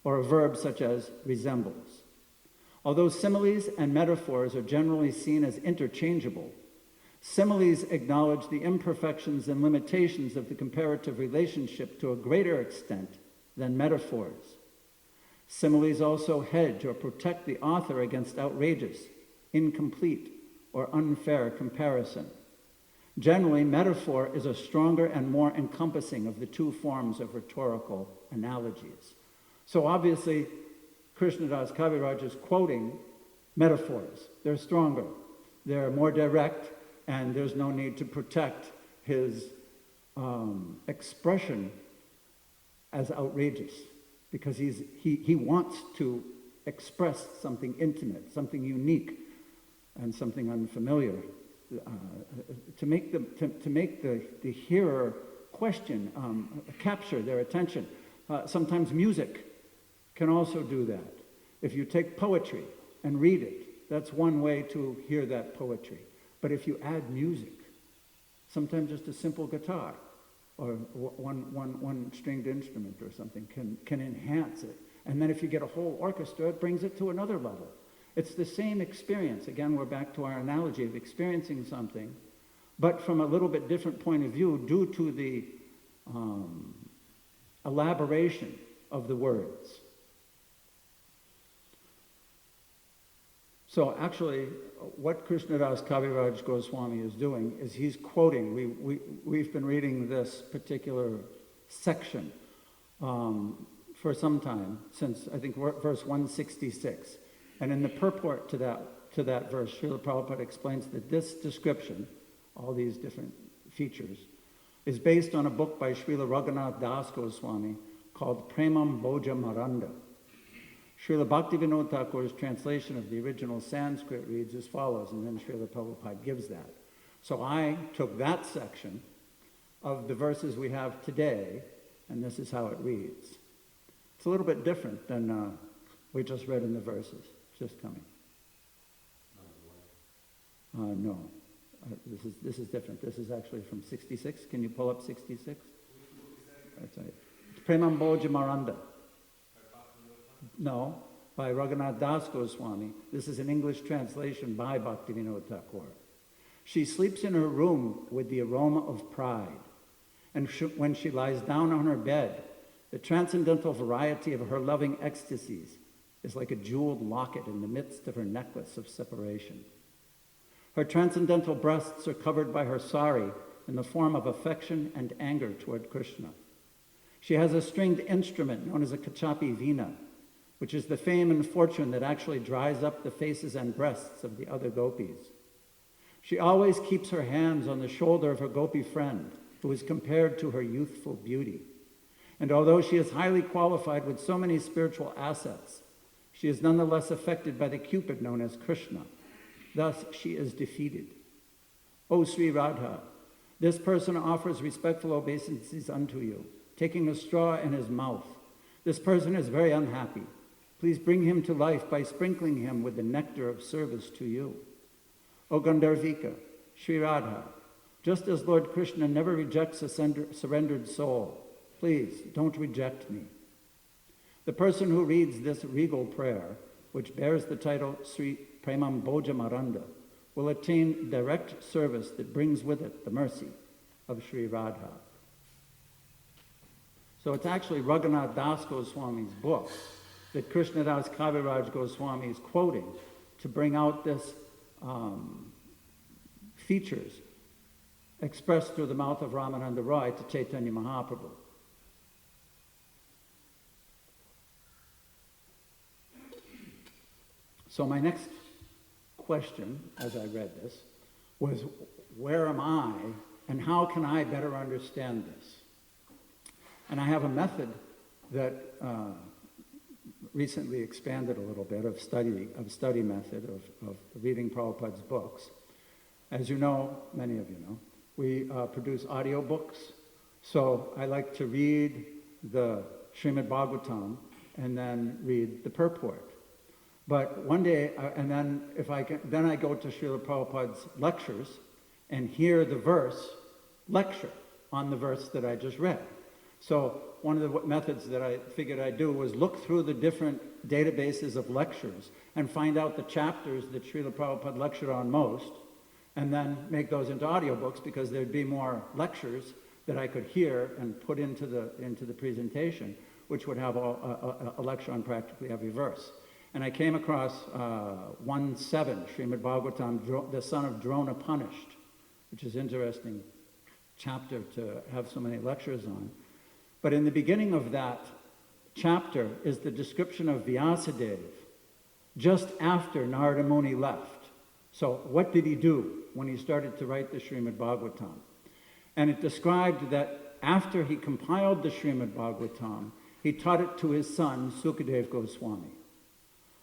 or a verb such as resembles. Although similes and metaphors are generally seen as interchangeable, similes acknowledge the imperfections and limitations of the comparative relationship to a greater extent than metaphors. Similes also hedge or protect the author against outrageous, incomplete, or unfair comparison. Generally, metaphor is a stronger and more encompassing of the two forms of rhetorical analogies. So obviously, Krishnadas Kaviraj is quoting metaphors. They're stronger, they're more direct, and there's no need to protect his expression as outrageous, because he wants to express something intimate, something unique, and something unfamiliar, to make the hearer question, capture their attention. Sometimes music can also do that. If you take poetry and read it, that's one way to hear that poetry. But if you add music, sometimes just a simple guitar or one stringed instrument or something can enhance it. And then if you get a whole orchestra, it brings it to another level. It's the same experience. Again, we're back to our analogy of experiencing something, but from a little bit different point of view due to the elaboration of the words. So actually, what Krishnadas Kaviraj Goswami is doing is he's quoting. We've been reading this particular section for some time, since I think verse 166. And in the purport to that verse, Srila Prabhupada explains that this description, all these different features, is based on a book by Srila Raghunath Das Goswami called Premam Bhoja Maranda. Srila Bhaktivinoda Thakur's translation of the original Sanskrit reads as follows, and then Srila Prabhupada gives that. So I took that section of the verses we have today, and this is how it reads. It's a little bit different than we just read in the verses. It's just coming. No. This is different. This is actually from 66. Can you pull up 66? That's right. Premam Bhoja Maranda. No, by Raghunath Das Goswami. This is an English translation by Bhaktivinoda Thakur. She sleeps in her room with the aroma of pride, and when she lies down on her bed, the transcendental variety of her loving ecstasies is like a jeweled locket in the midst of her necklace of separation. Her transcendental breasts are covered by her sari, in the form of affection and anger toward Krishna. She has a stringed instrument known as a kachapi veena, which is the fame and fortune that actually dries up the faces and breasts of the other gopis. She always keeps her hands on the shoulder of her gopi friend, who is compared to her youthful beauty. And although she is highly qualified with so many spiritual assets, she is nonetheless affected by the Cupid known as Krishna. Thus, she is defeated. O Sri Radha, this person offers respectful obeisances unto you, taking a straw in his mouth. This person is very unhappy. Please bring him to life by sprinkling him with the nectar of service to you. O Gandharvika, Sri Radha, just as Lord Krishna never rejects a surrendered soul, please don't reject me. The person who reads this regal prayer, which bears the title Sri Premam Bhoja Maranda, will attain direct service that brings with it the mercy of Sri Radha. So it's actually Raghunath Das Goswami's book that Krishnadas Kaviraj Goswami is quoting to bring out this features expressed through the mouth of Ramananda Roy to Chaitanya Mahaprabhu. So my next question, as I read this, was where am I and how can I better understand this? And I have a method that recently expanded a little bit of study method of reading Prabhupada's books. As you know, many of you know, we produce audio books. So I like to read the Srimad Bhagavatam and then read the purport. But one day, and then if I can, then I go to Srila Prabhupada's lectures and hear the lecture on the verse that I just read. So one of the methods that I figured I'd do was look through the different databases of lectures and find out the chapters that Srila Prabhupada lectured on most, and then make those into audiobooks because there'd be more lectures that I could hear and put into the presentation, which would have a lecture on practically every verse. And I came across 1.7, Srimad Bhagavatam, the son of Drona punished, which is interesting chapter to have so many lectures on. But in the beginning of that chapter is the description of Vyasadeva just after Narada Muni left. So what did he do when he started to write the Srimad Bhagavatam? And it described that after he compiled the Srimad Bhagavatam, he taught it to his son, Sukadeva Goswami.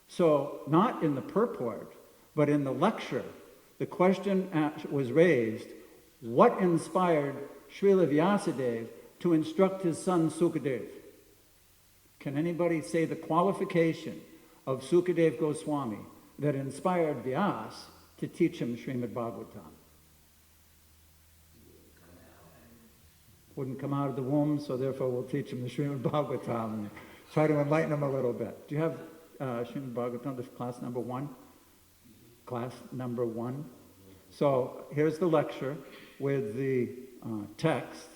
So not in the purport, but in the lecture, the question was raised, what inspired Srila Vyasadeva to instruct his son Sukadeva? Can anybody say the qualification of Sukadeva Goswami that inspired Vyas to teach him Srimad Bhagavatam? Wouldn't come out of the womb, so therefore we'll teach him the Srimad Bhagavatam and try to enlighten him a little bit. Do you have Srimad Bhagavatam, this class number 1? Class number 1. So here's the lecture with the text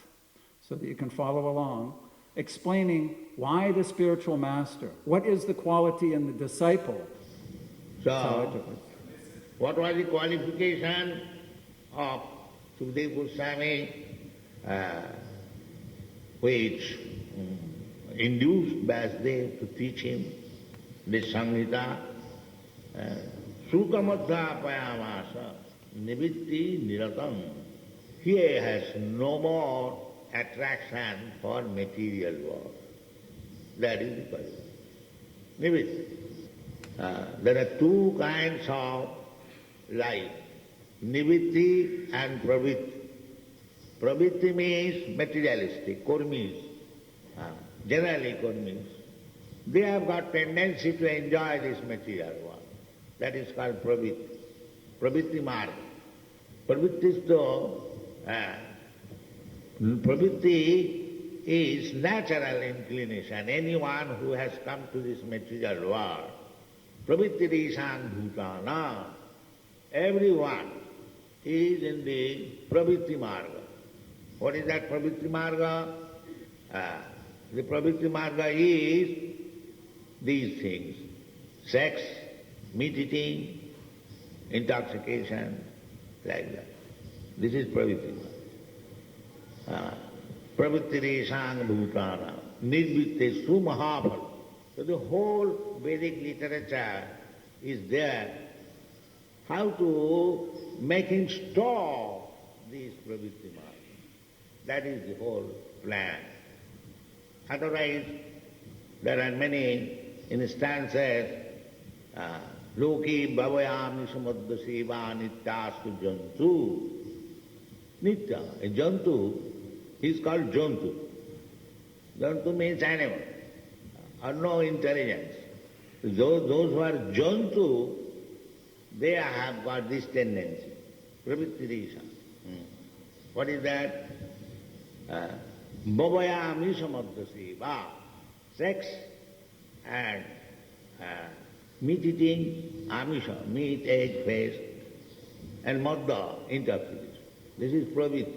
so that you can follow along, explaining why the spiritual master, what is the quality in the disciple. So, what was the qualification of Sukadeva Goswami which induced Vyasadeva to teach him this Samhita? Sukamadha payamasa nivitti niratam. He has no more attraction for material work. That is the question. Nivitti. There are two kinds of life, nivitti and pravitti. Pravitti means materialistic, kurmis, generally kurmis. They have got tendency to enjoy this material world. That is called pravitti. Pravitti marga. Pravitti is natural inclination. Anyone who has come to this material world, pravitti isang bhutana, everyone is in the pravitti marga. What is that pravitti marga? The pravitti marga is these things: sex, meat eating, intoxication, like that. This is pravitti marga. pravittireshang bhutana, nirvittesu mahapal. So the whole Vedic literature is there. How to make him stop these pravritti marga. That is the whole plan. Otherwise, there are many instances, loki bhavayami samadhaseva nityastu jantu. Nitya, a jantu, he is called jantu. Jantu means animal, or no intelligence. Those who are jantu, they have got this tendency, pravittiresa. What is that? Bhavayami samadhaseva, sex and meat eating, amisha, meat, egg, fish, and madha, intoxication. This is pravit.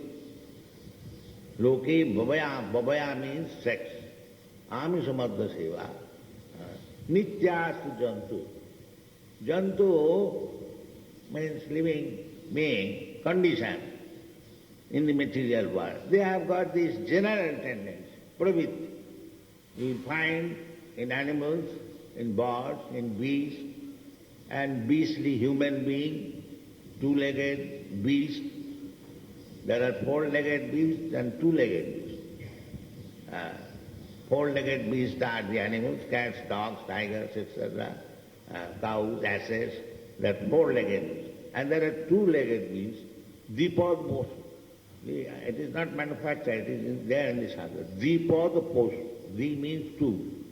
Loke bhavaya, bhavaya means sex. Amisha madha seva. Nityastu jantu. Jantu means living being, condition in the material world. They have got this general tendency, pravit. You find in animals, in birds, in beasts, and beastly human being, two-legged beast. There are four-legged beasts and two-legged beasts. Four-legged beasts are the animals, cats, dogs, tigers, etc., cows, asses. They are four-legged beasts. And there are two-legged beasts, dipad motion. It is not manufactured, it is there in the Shastra. Dipad motion. Di means two,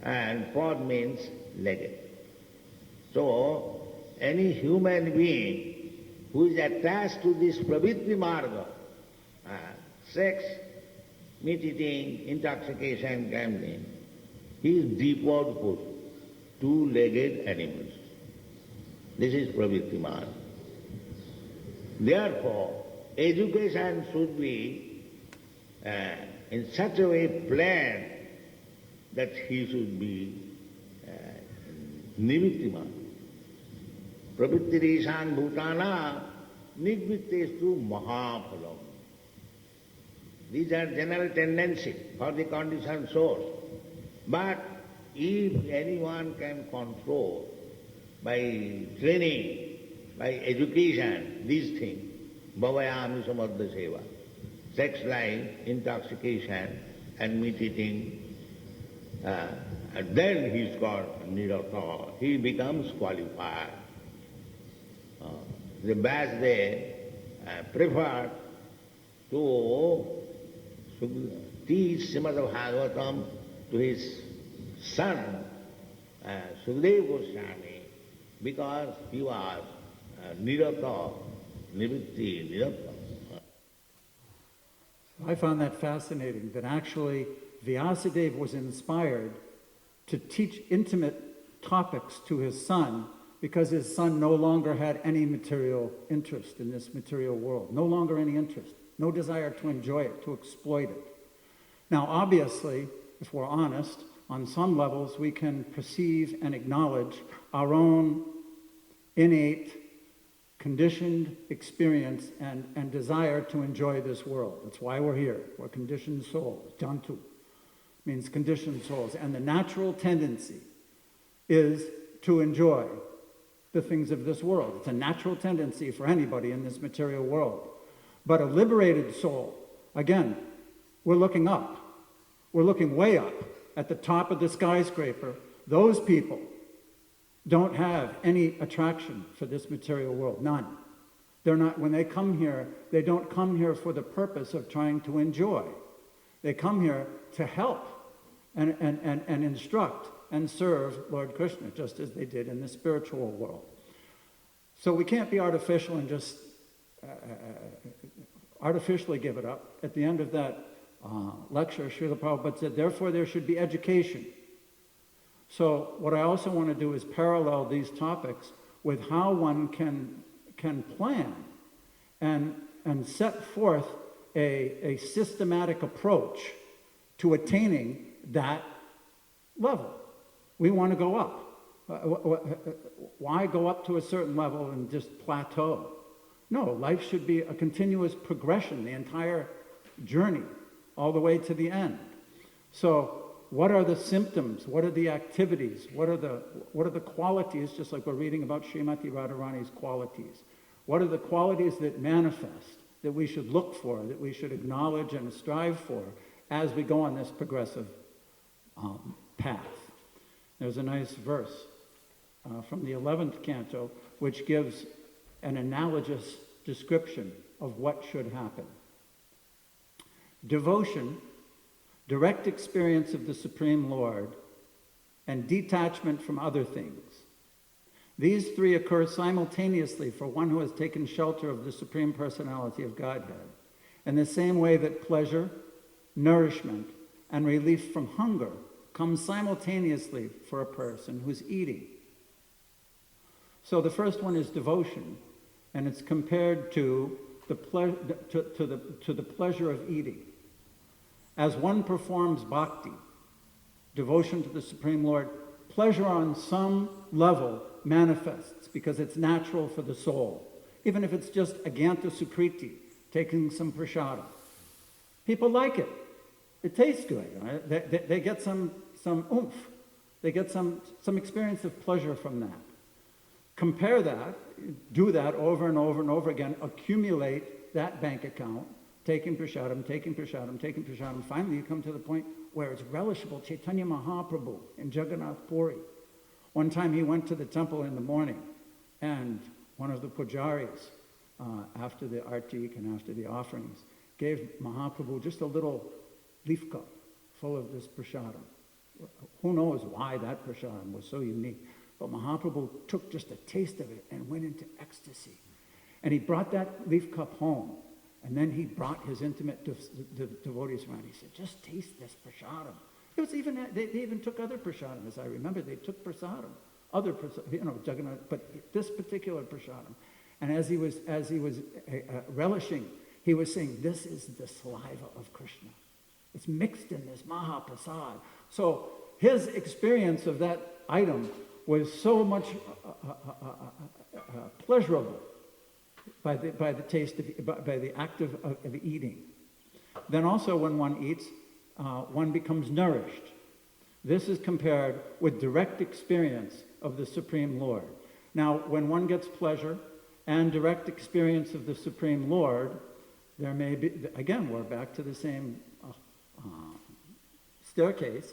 and pod means legged. So, any human being who is attached to this pravritti marga, sex, meat eating, intoxication, gambling, he is dipad motion, two-legged animals. This is pravritti marga. Therefore, education should be in such a way planned that he should be nimittima. Pravittireshang bhutana nivittestu mahaphalam. These are general tendencies for the conditioned soul. But if anyone can control by training, by education, these things, bhavayami samadha seva, sex life, intoxication, and meat eating, and then he's got nirata. He becomes qualified. The Vyasdev preferred to teach Srimad Bhagavatam to his son, Sukadeva Goswami, because he was nirata, nivitti, nirata. I found that fascinating, that actually Vyasadeva was inspired to teach intimate topics to his son because his son no longer had any material interest in this material world, no longer any interest, no desire to enjoy it, to exploit it. Now, obviously, if we're honest, on some levels we can perceive and acknowledge our own innate conditioned experience and desire to enjoy this world. That's why we're here. We're conditioned souls. Jantu means conditioned souls. And the natural tendency is to enjoy the things of this world. It's a natural tendency for anybody in this material world. But a liberated soul, again, we're looking up. We're looking way up at the top of the skyscraper. Those people don't have any attraction for this material world, none. They're not, when they come here, they don't come here for the purpose of trying to enjoy. They come here to help and instruct and serve Lord Krishna, just as they did in the spiritual world. So we can't be artificial and just artificially give it up. At the end of that lecture, Srila Prabhupada said, therefore there should be education. So what I also want to do is parallel these topics with how one can plan and set forth a systematic approach to attaining that level. We want to go up. Why go up to a certain level and just plateau? No, life should be a continuous progression. The entire journey all the way to the end. So what are the symptoms? What are the activities? What are the qualities, just like we're reading about Srimati Radharani's qualities? What are the qualities that manifest, that we should look for, that we should acknowledge and strive for as we go on this progressive path? There's a nice verse from the 11th canto which gives an analogous description of what should happen. Devotion, direct experience of the Supreme Lord, and detachment from other things. These three occur simultaneously for one who has taken shelter of the Supreme Personality of Godhead, in the same way that pleasure, nourishment, and relief from hunger come simultaneously for a person who's eating. So the first one is devotion, and it's compared to the pleasure of eating. As one performs bhakti, devotion to the Supreme Lord, pleasure on some level manifests because it's natural for the soul. Even if it's just aganta sukriti, taking some prasadam. People like it. It tastes good. Right? They get some oomph. They get some experience of pleasure from that. Compare that, do that over and over and over again, accumulate that bank account, taking prasadam, taking prasadam, taking prasadam. Finally, you come to the point where it's relishable. Chaitanya Mahaprabhu in Jagannath Puri. One time he went to the temple in the morning, and one of the pujaris, after the artik and after the offerings, gave Mahaprabhu just a little leaf cup full of this prasadam. Who knows why that prasadam was so unique. But Mahaprabhu took just a taste of it and went into ecstasy. And he brought that leaf cup home. And then he brought his intimate devotees around. He said, just taste this prasadam. It was even, they even took other prasadam, as I remember. They took prasadam, other prasadam, Jagannath, but this particular prasadam. And as he was relishing, he was saying, this is the saliva of Krishna. It's mixed in this Mahaprasad. So his experience of that item was so much pleasurable by the taste by the act of eating. Then also when one eats, one becomes nourished. This is compared with direct experience of the Supreme Lord. Now, when one gets pleasure and direct experience of the Supreme Lord, there may be, again, we're back to the same staircase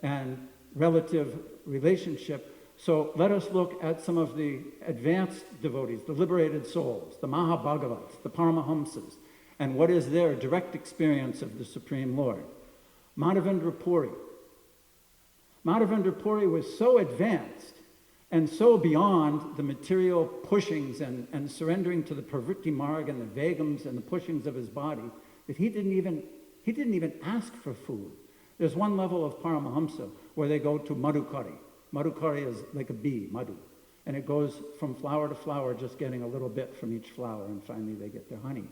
and relative relationship. So let us look at some of the advanced devotees, the liberated souls, the Mahabhagavats, the Paramahamsas, and what is their direct experience of the Supreme Lord. Madhavendra Puri. Madhavendra Puri was so advanced and so beyond the material pushings and surrendering to the pravritti marg and the vegams and the pushings of his body that he didn't even ask for food. There's one level of Paramahamsa where they go to madhukari. Madhukari is like a bee, madhu. And it goes from flower to flower, just getting a little bit from each flower, and finally they get their honey.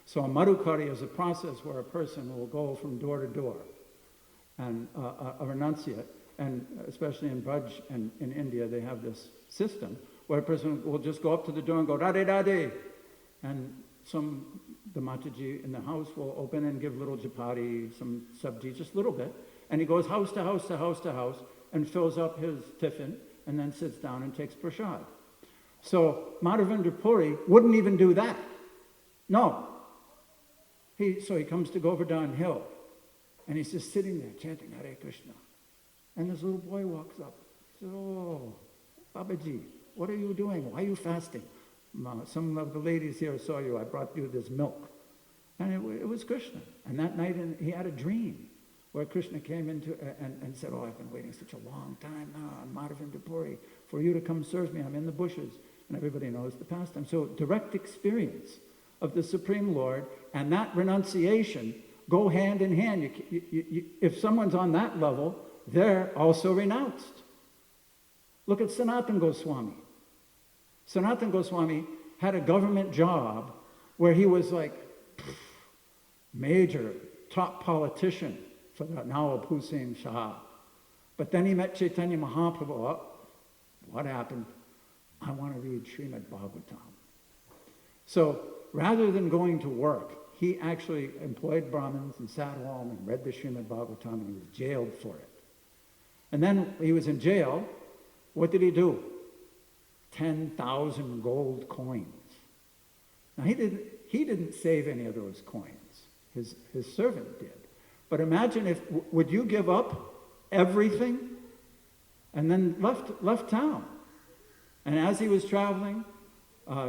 So a madhukari is a process where a person will go from door to door, and a renunciate, and especially in Braj and in India, they have this system where a person will just go up to the door and go, Radhe Radhe, and the Mataji in the house will open and give little japati, some sabji, just a little bit, and he goes house to house to house to house, and fills up his tiffin, and then sits down and takes prasad. So Madhavendra Puri wouldn't even do that. No. So he comes to Govardhan Hill, and he's just sitting there chanting Hare Krishna. And this little boy walks up. He says, oh, Babaji, what are you doing? Why are you fasting? Some of the ladies here saw you. I brought you this milk. And it was Krishna. And that night he had a dream where Krishna came into and said, oh, I've been waiting such a long time now on Madhavendra Puri for you to come serve me. I'm in the bushes. And everybody knows the pastime. So direct experience of the Supreme Lord and that renunciation go hand in hand. If someone's on that level, they're also renounced. Look at Sanatana Goswami. Sanatana Goswami had a government job where he was like major top politician for the Nawab Hussain Shah. But then he met Chaitanya Mahaprabhu. Oh, what happened? I want to read Srimad Bhagavatam. So rather than going to work, he actually employed Brahmins and sat home and read the Srimad Bhagavatam, and he was jailed for it. And then he was in jail. What did he do? 10,000 gold coins. Now he didn't save any of those coins. His servant did. But imagine would you give up everything and then left town? And as he was traveling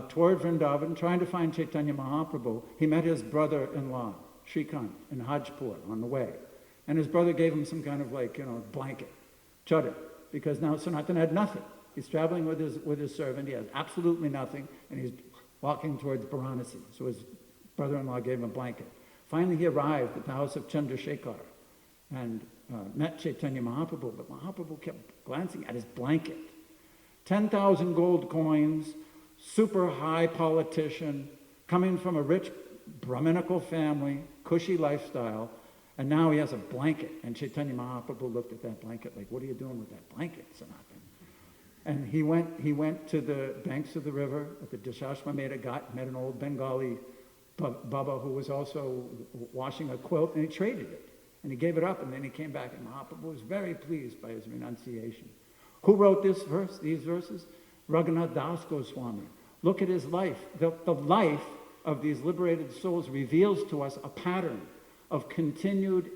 toward Vrindavan, trying to find Chaitanya Mahaprabhu, he met his brother-in-law, Shrikant, in Hajpur on the way. And his brother gave him some kind of blanket, chadar, because now Sanatan had nothing. He's traveling with his servant, he has absolutely nothing, and he's walking towards Varanasi. So his brother-in-law gave him a blanket. Finally, he arrived at the house of Chandrasekhar and met Chaitanya Mahaprabhu, but Mahaprabhu kept glancing at his blanket. 10,000 gold coins, super high politician, coming from a rich Brahminical family, cushy lifestyle, and now he has a blanket. And Chaitanya Mahaprabhu looked at that blanket like, what are you doing with that blanket, Sanatan? And he went to the banks of the river at the Dashashwamedha Ghat, met an old Bengali Baba who was also washing a quilt, and he traded it. And he gave it up, and then he came back, and Mahaprabhu was very pleased by his renunciation. Who wrote these verses? Raghunath Das Goswami. Look at his life. The life of these liberated souls reveals to us a pattern of continued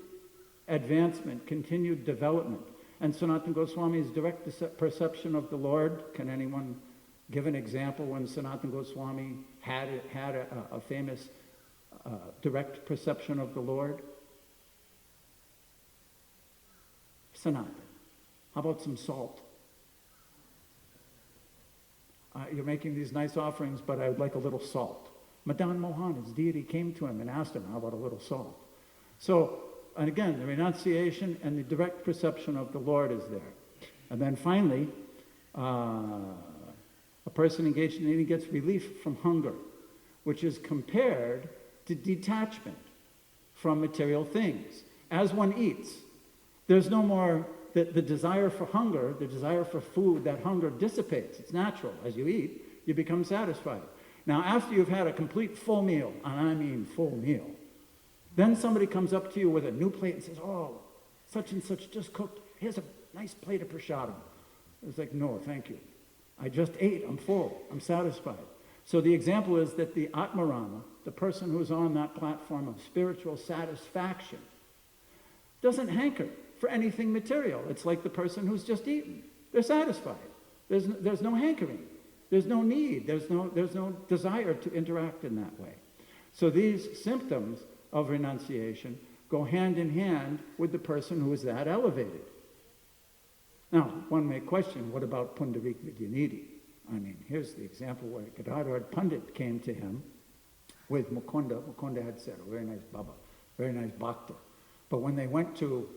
advancement, continued development. And Sanatana Goswami's direct perception of the Lord, can anyone give an example when Sanatana Goswami had a famous direct perception of the Lord? Sanatana. How about some salt? You're making these nice offerings, but I would like a little salt. Madan Mohan, his deity, came to him and asked him, how about a little salt? So, and again, the renunciation and the direct perception of the Lord is there. And then finally, a person engaged in eating gets relief from hunger, which is compared to detachment from material things. As one eats, there's no more, the desire for hunger, the desire for food, that hunger dissipates. It's natural. As you eat, you become satisfied. Now, after you've had a complete full meal, and I mean full meal, then somebody comes up to you with a new plate and says, oh, such and such just cooked. Here's a nice plate of prasadam. It's like, no, thank you. I just ate. I'm full. I'm satisfied. So the example is that the Atmarama, the person who's on that platform of spiritual satisfaction, doesn't hanker for anything material. It's like the person who's just eaten. They're satisfied. There's no hankering. There's no need. There's no desire to interact in that way. So these symptoms of renunciation go hand in hand with the person who is that elevated. Now, one may question, what about Pundarik Vidyanidhi? I mean, here's the example where Gadadhar Pandit came to him with Mukunda. Mukunda had said, a very nice Baba, very nice Bhakta. But when they went to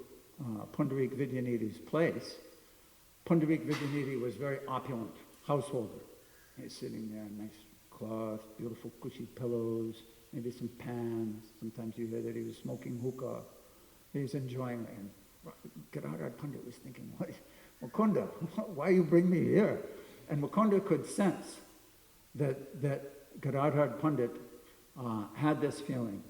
Pundarik Vidyanidhi's place, Pundarik Vidyanidhi was very opulent householder. He's sitting there, nice cloth, beautiful cushy pillows, maybe some pans. Sometimes you hear that he was smoking hookah. He's enjoying it. And Gadadhar Pandit was thinking, what, Mukunda, why you bring me here? And Mukunda could sense that Gadadhar Pandit had this feeling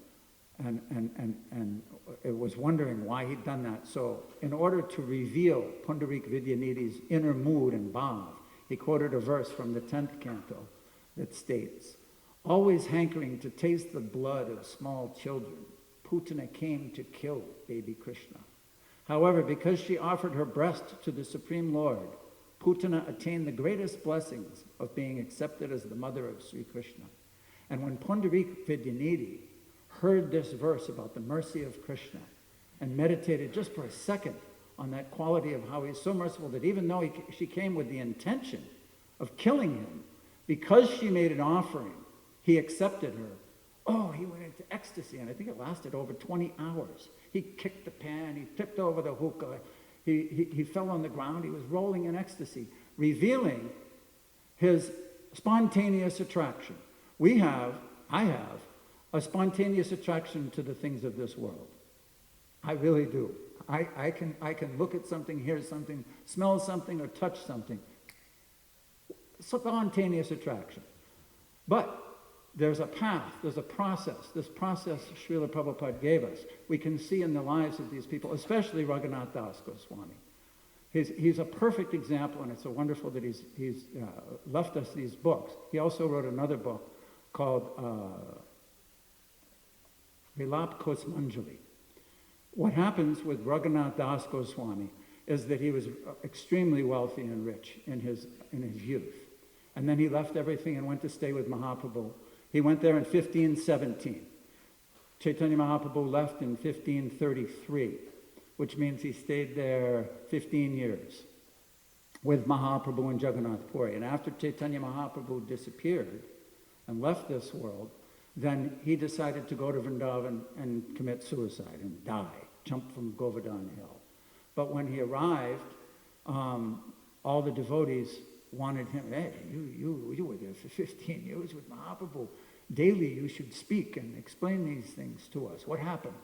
and it was wondering why he'd done that. So in order to reveal Pundarik Vidyanidhi's inner mood and bhav, he quoted a verse from the 10th canto that states, always hankering to taste the blood of small children, Putana came to kill baby Krishna. However, because she offered her breast to the Supreme Lord, Putana attained the greatest blessings of being accepted as the mother of Sri Krishna. And when Pundarik Vidyanidhi heard this verse about the mercy of Krishna and meditated just for a second on that quality of how he's so merciful that even though she came with the intention of killing him, because she made an offering, he accepted her. Oh, he went into ecstasy, and I think it lasted over 20 hours. He kicked the pan, he tipped over the hookah, he fell on the ground, he was rolling in ecstasy, revealing his spontaneous attraction. I have a spontaneous attraction to the things of this world. I really do. I can look at something, hear something, smell something, or touch something. Spontaneous attraction. But there's a path, there's a process. This process Srila Prabhupada gave us, we can see in the lives of these people, especially Raghunath Das Goswami. He's a perfect example, and it's so wonderful that he's left us these books. He also wrote another book called Vilap Kosmanjali. What happens with Raghunath Das Goswami is that he was extremely wealthy and rich in his youth. And then he left everything and went to stay with Mahaprabhu. He went there in 1517. Chaitanya Mahaprabhu left in 1533, which means he stayed there 15 years with Mahaprabhu in Jagannath Puri. And after Chaitanya Mahaprabhu disappeared and left this world, then he decided to go to Vrindavan and commit suicide and die, jump from Govardhan Hill. But when he arrived, all the devotees wanted him, hey, you were there for 15 years with Mahaprabhu. Daily you should speak and explain these things to us. What happened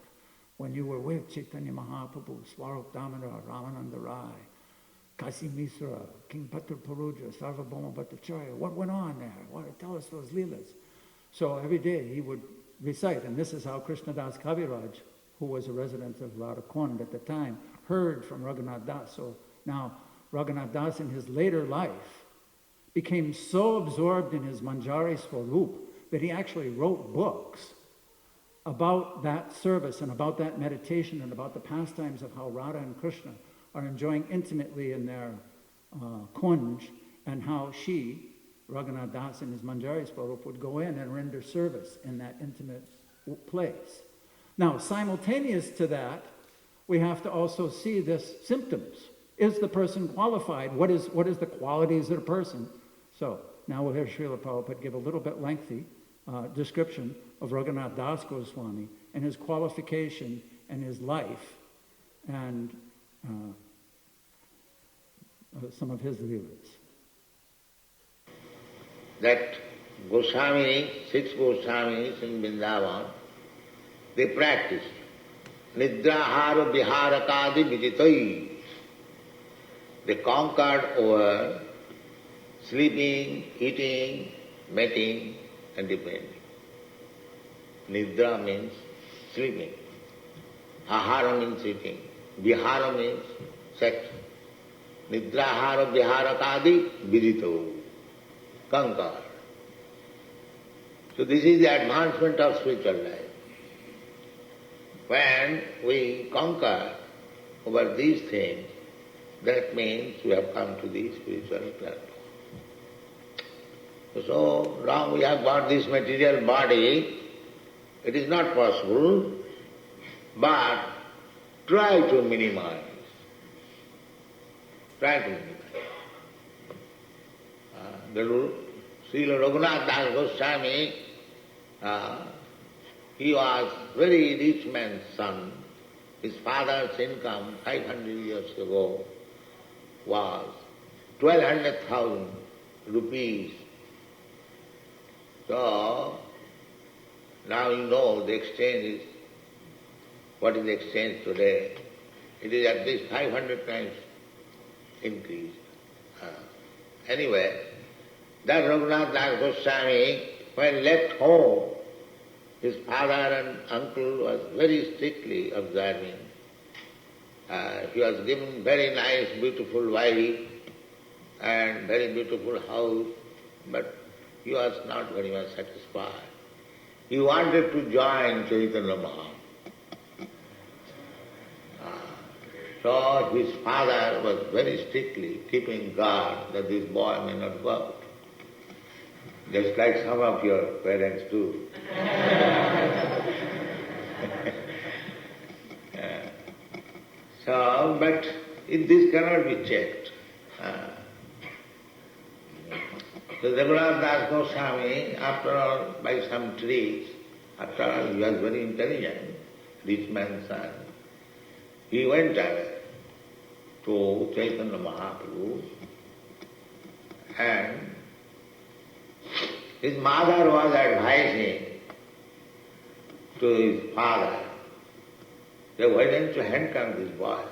when you were with Chaitanya Mahaprabhu, Swarup Damodar, Ramananda Rai, Kasi Misra, King Bhattar Paruja, Sarvabhauma Bhattacharya? What went on there? Tell us those leelas. So every day he would recite, and this is how Krishnadas Kaviraj, who was a resident of Radhakund at the time, heard from Raghunath Das. So now Raghunath Das in his later life became so absorbed in his Manjari Swarup that he actually wrote books about that service and about that meditation and about the pastimes of how Radha and Krishna are enjoying intimately in their kunj, and how she, Raghunath Das in his Manjari Swarup, would go in and render service in that intimate place. Now, simultaneous to that, we have to also see this symptoms. Is the person qualified? What is the qualities of the person? So now we'll hear Srila Prabhupada give a little bit lengthy description of Raghunath Das Goswami and his qualification and his life and some of his leelas. That Goswami, 6 Goswamis in Vrindavan, they practiced Nidrahara Viharakadi Vijitai. They conquered over sleeping, eating, mating, and depending. Nidra means sleeping. Ahara means eating. Vihara means sex. Nidrahara Viharakadi Vijito. Conquered. So this is the advancement of spiritual life. When we conquer over these things, that means we have come to the spiritual platform. So long we have got this material body, it is not possible, but try to minimize. Try to minimize. Srila Raghunath Das Goswami, he was very rich man's son. His father's income 500 years ago was 1,200,000 rupees. So now you know the exchange is, what is the exchange today? It is at least 500 times increased. Anyway, that Raghunath Das Goswami, when left home, his father and uncle was very strictly observing. He was given very nice, beautiful wife and very beautiful house, but he was not very much satisfied. He wanted to join Chaitanya Mahaprabhu. So his father was very strictly keeping guard that this boy may not go out. Just like some of your parents do. So, but this cannot be checked. So Raghunath Das Goswami, after all, by some tricks, after all, he was very intelligent, rich man's son. He went away to Chaitanya Mahaprabhu, and his mother was advising to his father that why don't you handcuff this boy?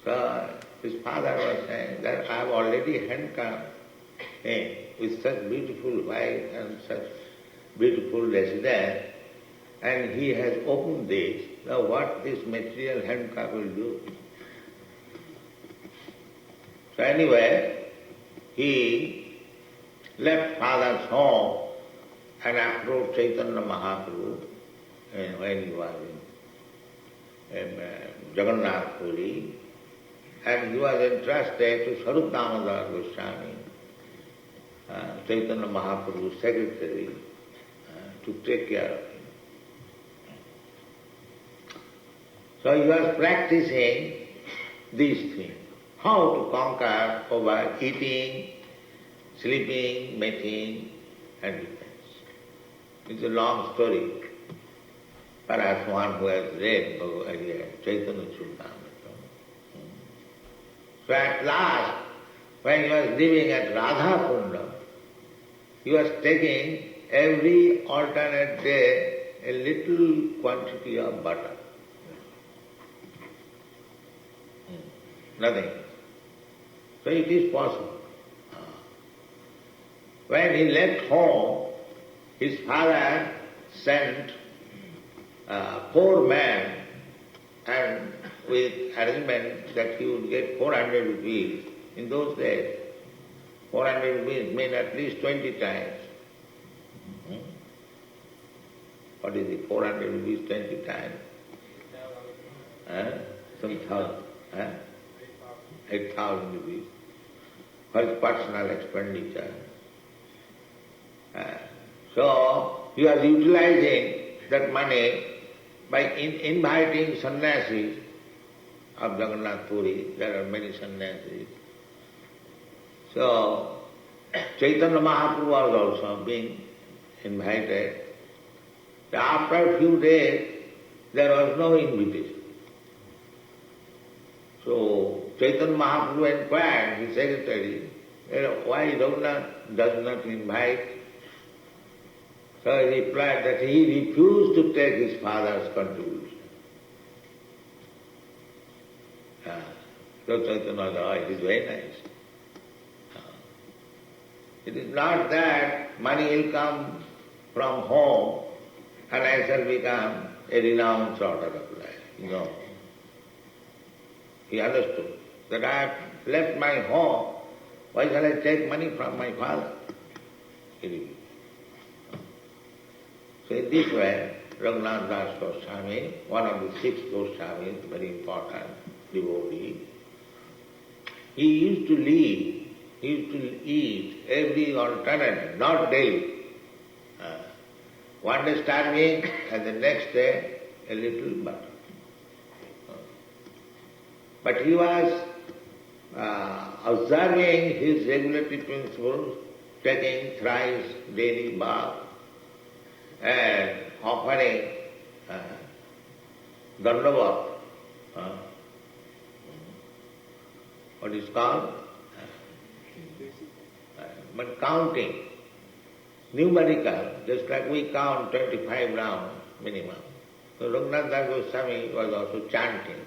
So his father was saying that I have already handcuffed him. with such beautiful wife and such beautiful residence, and he has opened this. Now what this material handcuff will do? So anyway, he left father's home and approached Chaitanya Mahaprabhu when he was in Jagannath Puri, and he was entrusted to Sarup Damodar Goswami, Chaitanya Mahaprabhu's secretary, to take care of him. So he was practicing these things. How to conquer over eating, sleeping, mating, and defense. It's a long story. Perhaps one who has read Chaitanya Chudamrita. So at last, when he was living at Radha Kunda, he was taking every alternate day a little quantity of butter. Nothing. So it is possible. When he left home, his father sent 4 men and with arrangement that he would get 400 rupees. In those days, 400 rupees mean at least 20 times. What is it? 400 rupees 20 times? Some thousand. 8,000 rupees for his personal expenditure. So he was utilizing that money by inviting sannyasis of Jagannath Puri. There are many sannyasis. So Chaitanya Mahaprabhu was also being invited. After a few days, there was no invitation. So Chaitanya Mahaprabhu inquired his secretary, why Raghunath does not invite? So he replied that he refused to take his father's contribution. So Chaitanya said, it is very nice. It is not that money will come from home and I shall become a renowned sort of life. No. He understood that I have left my home, why shall I take money from my father? So in this way, Raghunath Das Goswami, one of the 6 Goswamis, very important devotee, he used to eat every alternate, not daily. One day starving and the next day a little butter. But he was observing his regulatory principles, taking thrice daily bath and offering dandavat, what is called? But counting, numerical, just like we count 25 rounds minimum. So Raghunath Das Goswami was also chanting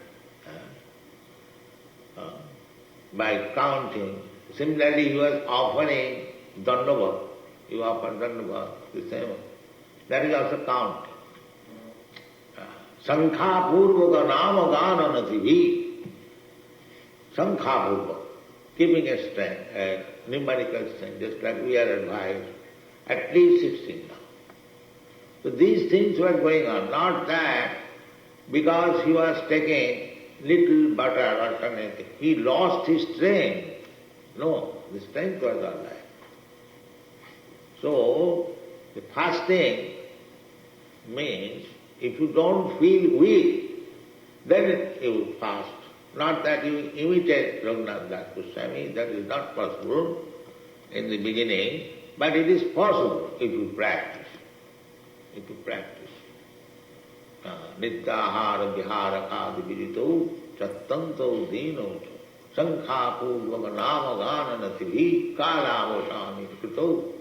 by counting. Similarly, he was offering dandavat. You offer dandavat, the same. That is also counting. Sankha purvaka nama gana natihi. Sankha purvaka. Keeping a strength, a numerical strength, just like we are advised, at least 16 now. So these things were going on, not that because he was taking little butter alternative, he lost his strength. No, the strength was all right. So, the fasting means if you don't feel weak, then you fast. Not that you imitate Raghunath Das Goswami, that is not possible in the beginning, but it is possible if you practice. If you practice. Nityahara vihara kadi vidito chattanto dino sankha purvaka nama gana natihi kalavasani krito.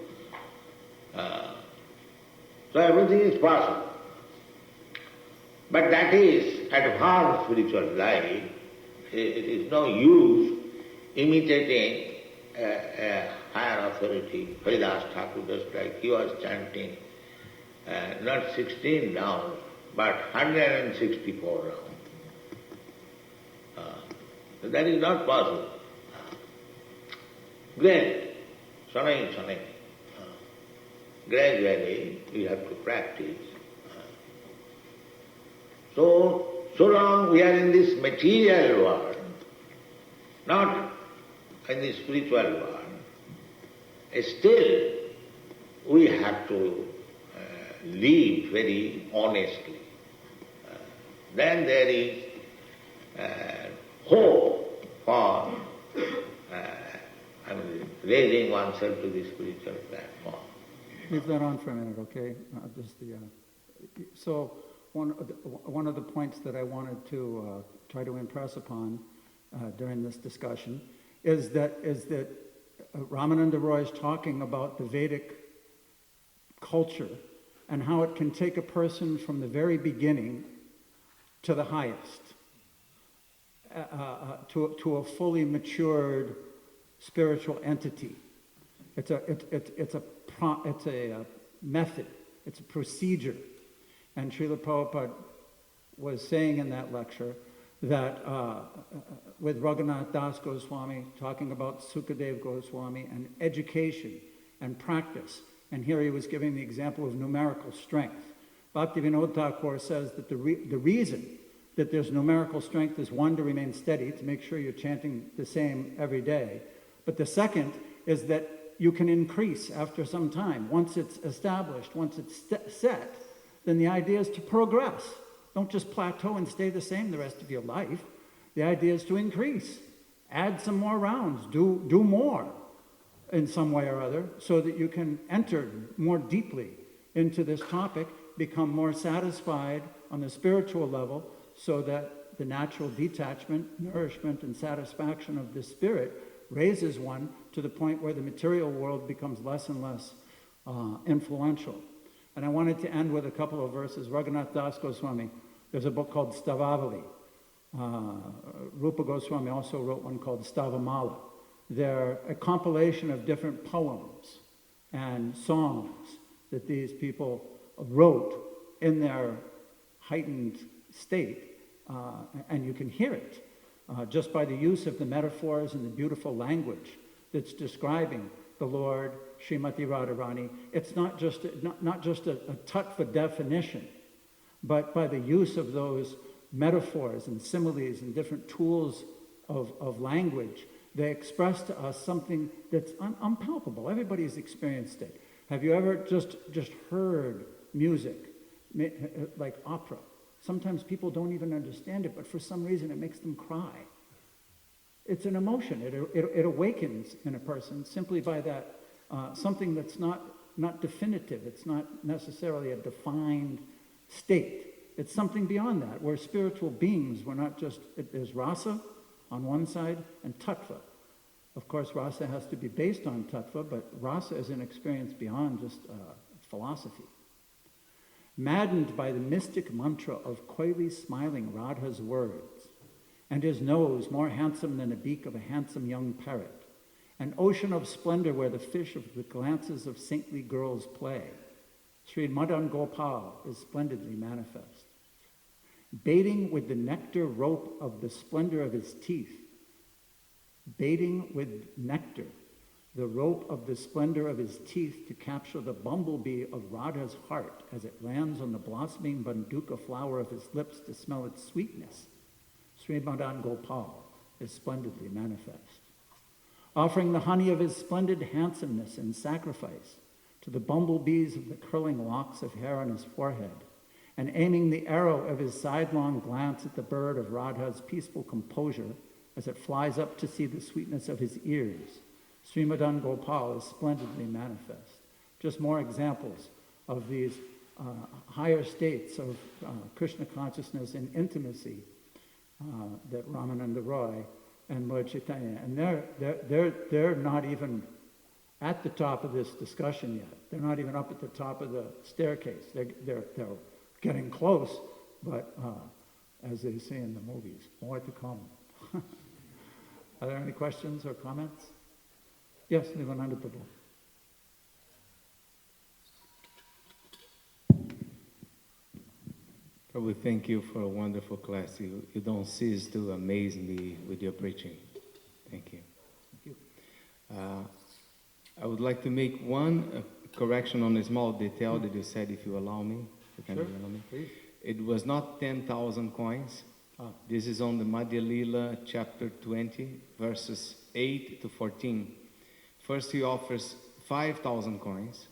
So everything is possible. But that is advanced spiritual life. It is no use imitating a higher authority, Haridas Thakur, just like he was chanting not 16 rounds, but 164 rounds. That is not possible. Great, Sanai. Gradually we have to practice. So long we are in this material world, not in the spiritual world, still we have to live very honestly. Then there is hope for raising oneself to the spiritual platform. Leave that on for a minute, okay? So one of the points that I wanted to try to impress upon during this discussion is that Ramananda Roy is talking about the Vedic culture and how it can take a person from the very beginning to the highest, to a fully matured spiritual entity. It's a method, it's a procedure. And Srila Prabhupada was saying in that lecture that with Raghunath Das Goswami, talking about Sukadev Goswami and education and practice, and here he was giving the example of numerical strength. Bhaktivinoda Thakur says that the reason that there's numerical strength is one, to remain steady, to make sure you're chanting the same every day. But the second is that you can increase after some time. Once it's established, once it's set, then the idea is to progress. Don't just plateau and stay the same the rest of your life. The idea is to increase. Add some more rounds. Do more in some way or other so that you can enter more deeply into this topic, become more satisfied on the spiritual level so that the natural detachment, nourishment, and satisfaction of the spirit raises one to the point where the material world becomes less and less influential. And I wanted to end with a couple of verses. Raghunath Das Goswami, there's a book called Stavavali. Rupa Goswami also wrote one called Stavamala. They're a compilation of different poems and songs that these people wrote in their heightened state, and you can hear it just by the use of the metaphors and the beautiful language that's describing the Lord, Srimati Radharani. It's not just a tattva definition, but by the use of those metaphors and similes and different tools of language, they express to us something that's unpalpable. Everybody's experienced it. Have you ever just heard music, like opera? Sometimes people don't even understand it, but for some reason it makes them cry. It's an emotion. It awakens in a person simply by that, something that's not definitive. It's not necessarily a defined state. It's something beyond that. We're spiritual beings. We're not just, there's rasa on one side and tattva. Of course, rasa has to be based on tattva, but rasa is an experience beyond just philosophy. Maddened by the mystic mantra of coyly smiling Radha's words, and his nose more handsome than a beak of a handsome young parrot, an ocean of splendor where the fish of the glances of saintly girls play, Sri Madan Gopal is splendidly manifest. Baiting with the nectar rope of the splendor of his teeth, baiting with nectar the rope of the splendor of his teeth to capture the bumblebee of Radha's heart as it lands on the blossoming banduka flower of his lips to smell its sweetness. Sri Madan Gopal is splendidly manifest. Offering the honey of his splendid handsomeness in sacrifice to the bumblebees of the curling locks of hair on his forehead, and aiming the arrow of his sidelong glance at the bird of Radha's peaceful composure as it flies up to see the sweetness of his ears, Sri Madan Gopal is splendidly manifest. Just more examples of these higher states of Krishna consciousness and intimacy that Ramananda Roy and Lord Chaitanya, and they're not even at the top of this discussion yet. They're not even up at the top of the staircase. They're getting close, but as they say in the movies, more to come. Are there any questions or comments? Yes, Nivananda Prabhu. Prabhu, thank you for a wonderful class. You don't cease to amaze me with your preaching. Thank you. Thank you. I would like to make one correction on a small detail that you said, if you allow me. You can Sure, allow me. please. It was not 10,000 coins. This is on the Madhya Lila, chapter 20, verses 8 to 14. First, he offers 5,000 coins,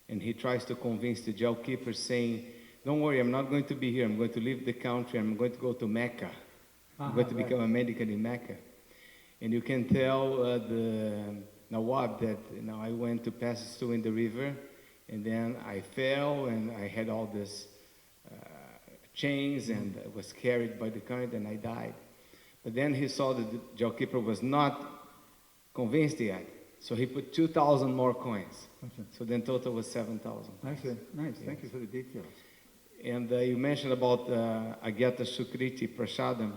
and he tries to convince the jail keeper, saying, don't worry, I'm not going to be here. I'm going to leave the country. I'm going to go to Mecca. I'm going to become a medical in Mecca. And you can tell the Nawab that I went to pass through in the river, and then I fell, and I had all this chains, and I was carried by the current, and I died. But then he saw that the jail keeper was not convinced yet, so he put 2,000 more coins. Okay. So then total was 7,000. Nice. Yes. Thank you for the details. And you mentioned about Agyata Sukriti Prasadam.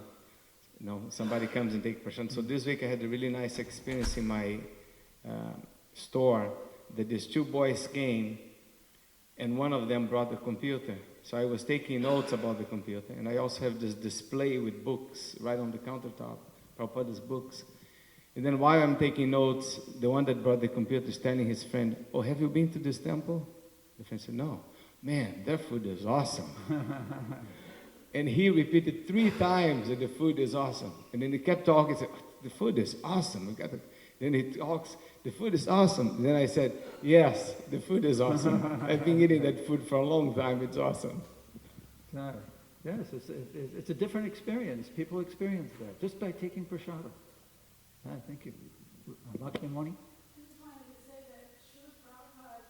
Somebody comes and takes prasadam. So this week I had a really nice experience in my store that these two boys came, and one of them brought the computer. So I was taking notes about the computer, and I also have this display with books right on the countertop, Prabhupada's books. And then while I'm taking notes, the one that brought the computer is telling his friend, oh, have you been to this temple? The friend said, no. Man, their food is awesome. And he repeated 3 times that the food is awesome. And then he kept talking, he said, the food is awesome. Then he talks, the food is awesome. And then I said, yes, the food is awesome. I've been eating that food for a long time. It's awesome. Yes, it's a different experience. People experience that just by taking prasadam. Thank you. Lakshmi Moni? I just wanted to say that Srila Prabhupada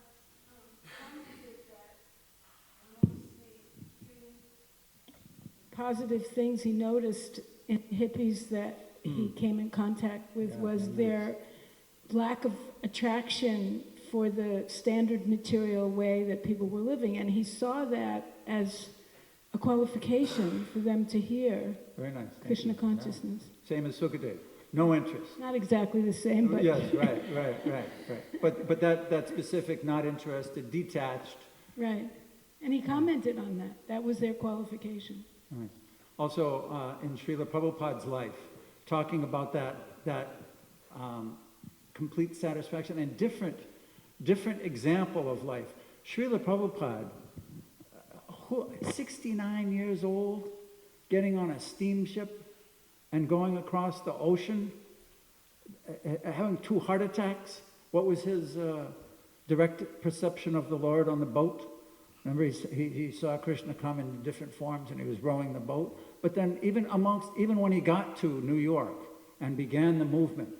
commented that amongst the 3 positive things he noticed in hippies that he came in contact with was their lack of attraction for the standard material way that people were living. And he saw that as a qualification for them to hear Very nice. Krishna consciousness. Same as Sukadev. No interest. Not exactly the same, but... Yes, right. But that specific, not interested, detached. Right. And he commented on that. That was their qualification. Right. Also, in Srila Prabhupada's life, talking about that complete satisfaction and different example of life. Srila Prabhupada, 69 years old, getting on a steamship and going across the ocean, having 2 heart attacks. What was his direct perception of the Lord on the boat? Remember, he saw Krishna come in different forms, and he was rowing the boat. But then even when he got to New York and began the movement,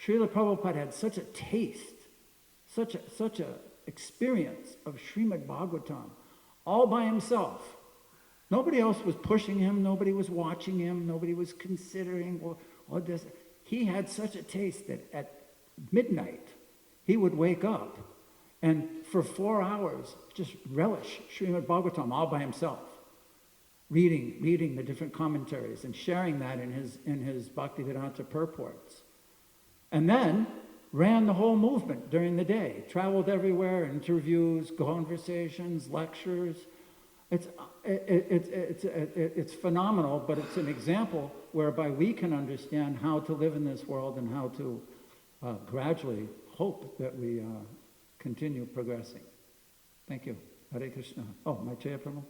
Srila Prabhupada had such a taste, such a experience of Srimad Bhagavatam, all by himself. Nobody else was pushing him, nobody was watching him, nobody was considering or this. He had such a taste that at midnight he would wake up and for 4 hours just relish Srimad Bhagavatam all by himself, reading the different commentaries and sharing that in his Bhaktivedanta purports. And then ran the whole movement during the day, traveled everywhere, interviews, conversations, lectures. It's phenomenal, but it's an example whereby we can understand how to live in this world and how to gradually hope that we continue progressing. Thank you. Hare Krishna. Oh, my Jaya Prabhu.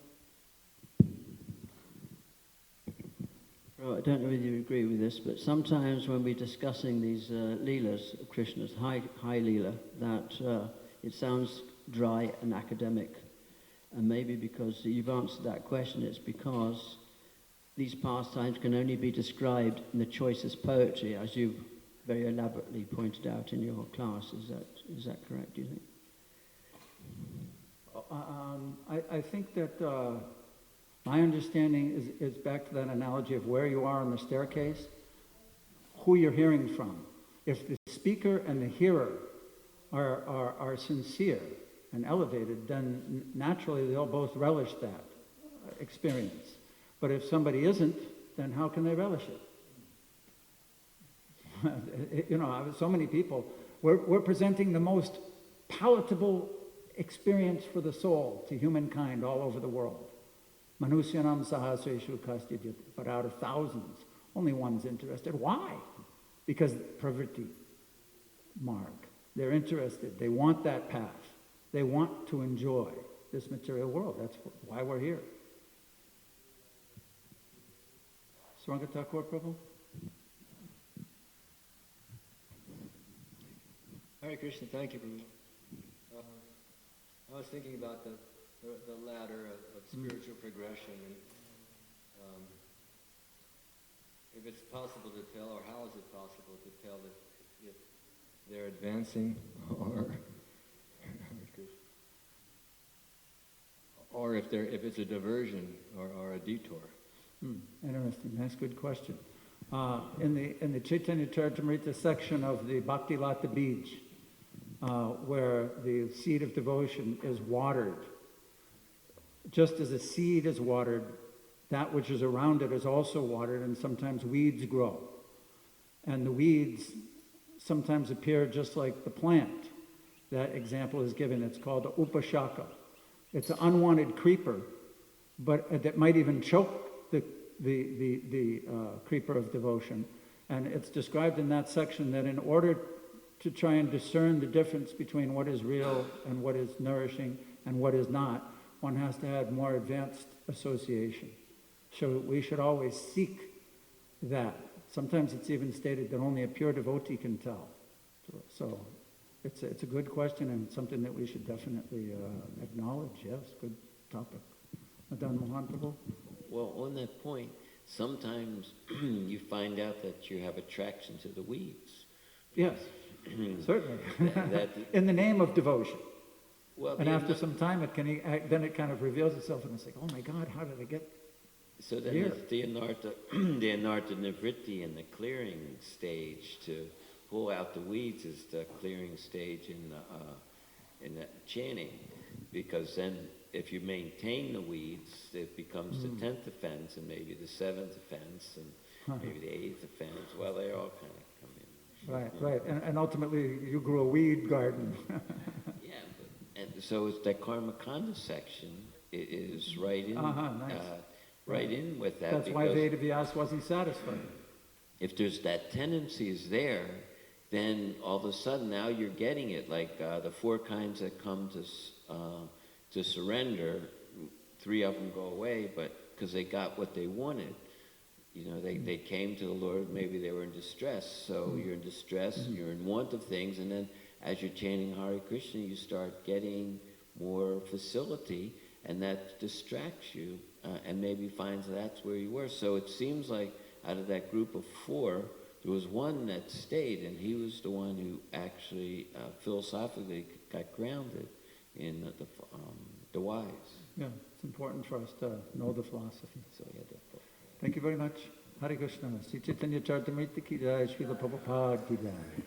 Well, I don't know whether you agree with this, but sometimes when we're discussing these leelas of Krishna's, high leela, that it sounds dry and academic. And maybe because you've answered that question, it's because these pastimes can only be described in the choicest poetry, as you very elaborately pointed out in your class. Is that correct, do you think? I think that my understanding is back to that analogy of where you are on the staircase, who you're hearing from. If the speaker and the hearer are sincere and elevated, then naturally they'll both relish that experience. But if somebody isn't, then how can they relish it? So many people. We're presenting the most palatable experience for the soul to humankind all over the world. Manusyanam sahasreshu kastidit. But out of thousands, only one's interested. Why? Because pravritti, marg. They're interested. They want that path. They want to enjoy this material world. That's why we're here. Saranga Thakur Prabhu? Hare Krishna, thank you, Prabhu. I was thinking about the ladder of spiritual progression, and if it's possible to tell, or how is it possible to tell if they're advancing or if it's a diversion or a detour. Interesting. That's a good question. In the Chaitanya Charitamrita section of the Bhakti Lata Bij, where the seed of devotion is watered, just as a seed is watered, that which is around it is also watered, and sometimes weeds grow. And the weeds sometimes appear just like the plant. That example is given. It's called upashaka. It's an unwanted creeper, but that might even choke the creeper of devotion. And it's described in that section that in order to try and discern the difference between what is real and what is nourishing and what is not, one has to have more advanced association. So we should always seek that. Sometimes it's even stated that only a pure devotee can tell. So it's a good question and something that we should definitely acknowledge. Yes, good topic. Madan Mohan Prabhu? Well, on that point, sometimes you find out that you have attraction to the weeds. Yes, certainly. That in the name of devotion. Well, and after some time, then it kind of reveals itself, and it's like, oh my God, how did I get so then here? it's the anartha nivritti in the clearing stage. To pull out the weeds is the clearing stage in the chanting, because then if you maintain the weeds, it becomes the 10th offense, and maybe the 7th offense, and maybe the 8th offense. Well, they all kind of come in. Right. And ultimately, you grew a weed garden. Yeah, and so it's that Karmakanda section is right in, nice. Right in with that. That's why Vedavyas wasn't satisfied. If there's that tendency is there, then all of a sudden now you're getting it. Like the 4 kinds that come to surrender, 3 of them go away, but because they got what they wanted. They came to the Lord, maybe they were in distress. So you're in distress, you're in want of things, and then as you're chanting Hare Krishna, you start getting more facility, and that distracts you, and maybe finds that's where you were. So it seems like out of that group of 4, there was one that stayed, and he was the one who actually philosophically got grounded in the wise. Yeah, it's important for us to know the philosophy. So yeah, thank you very much. Hare Krishna. Sri Chaitanya Charitamrita ki jai, Srila Prabhupada ki jai.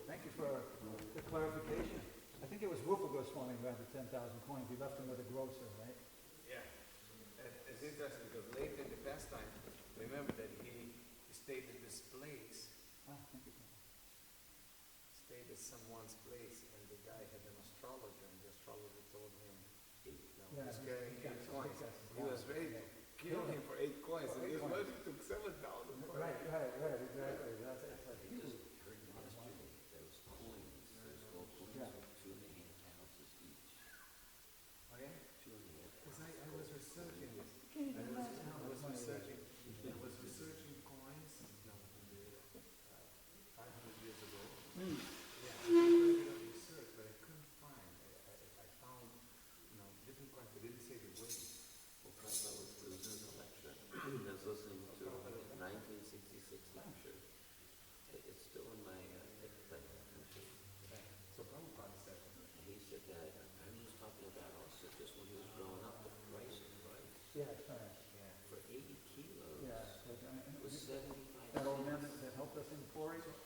Thank you for the clarification. I think it was Rupa Goswami who had the 10,000 coins. He left them with a grocer, right? Yeah. It's interesting because late in the pastime, remember that he stayed at this place. Thank you. Stayed at someone's place, and the guy had an astrologer, and the astrologer told him, he's carrying 8 coins. He was ready to kill him for 8 coins, and this one took 7,000. Right, exactly. That's Those coins, those gold coins, Yeah. 2.5 ounces each. Oh yeah? 2.5. Because I was researching this. Can you I imagine? was researching coins 500 years ago. Yeah, I did a bit of research, but I couldn't find. I found, different coins, but didn't say the weight. Well, Prabhupada was listening to a lecture. I was listening to a 1966 lecture. It's still in my helped us in chorus.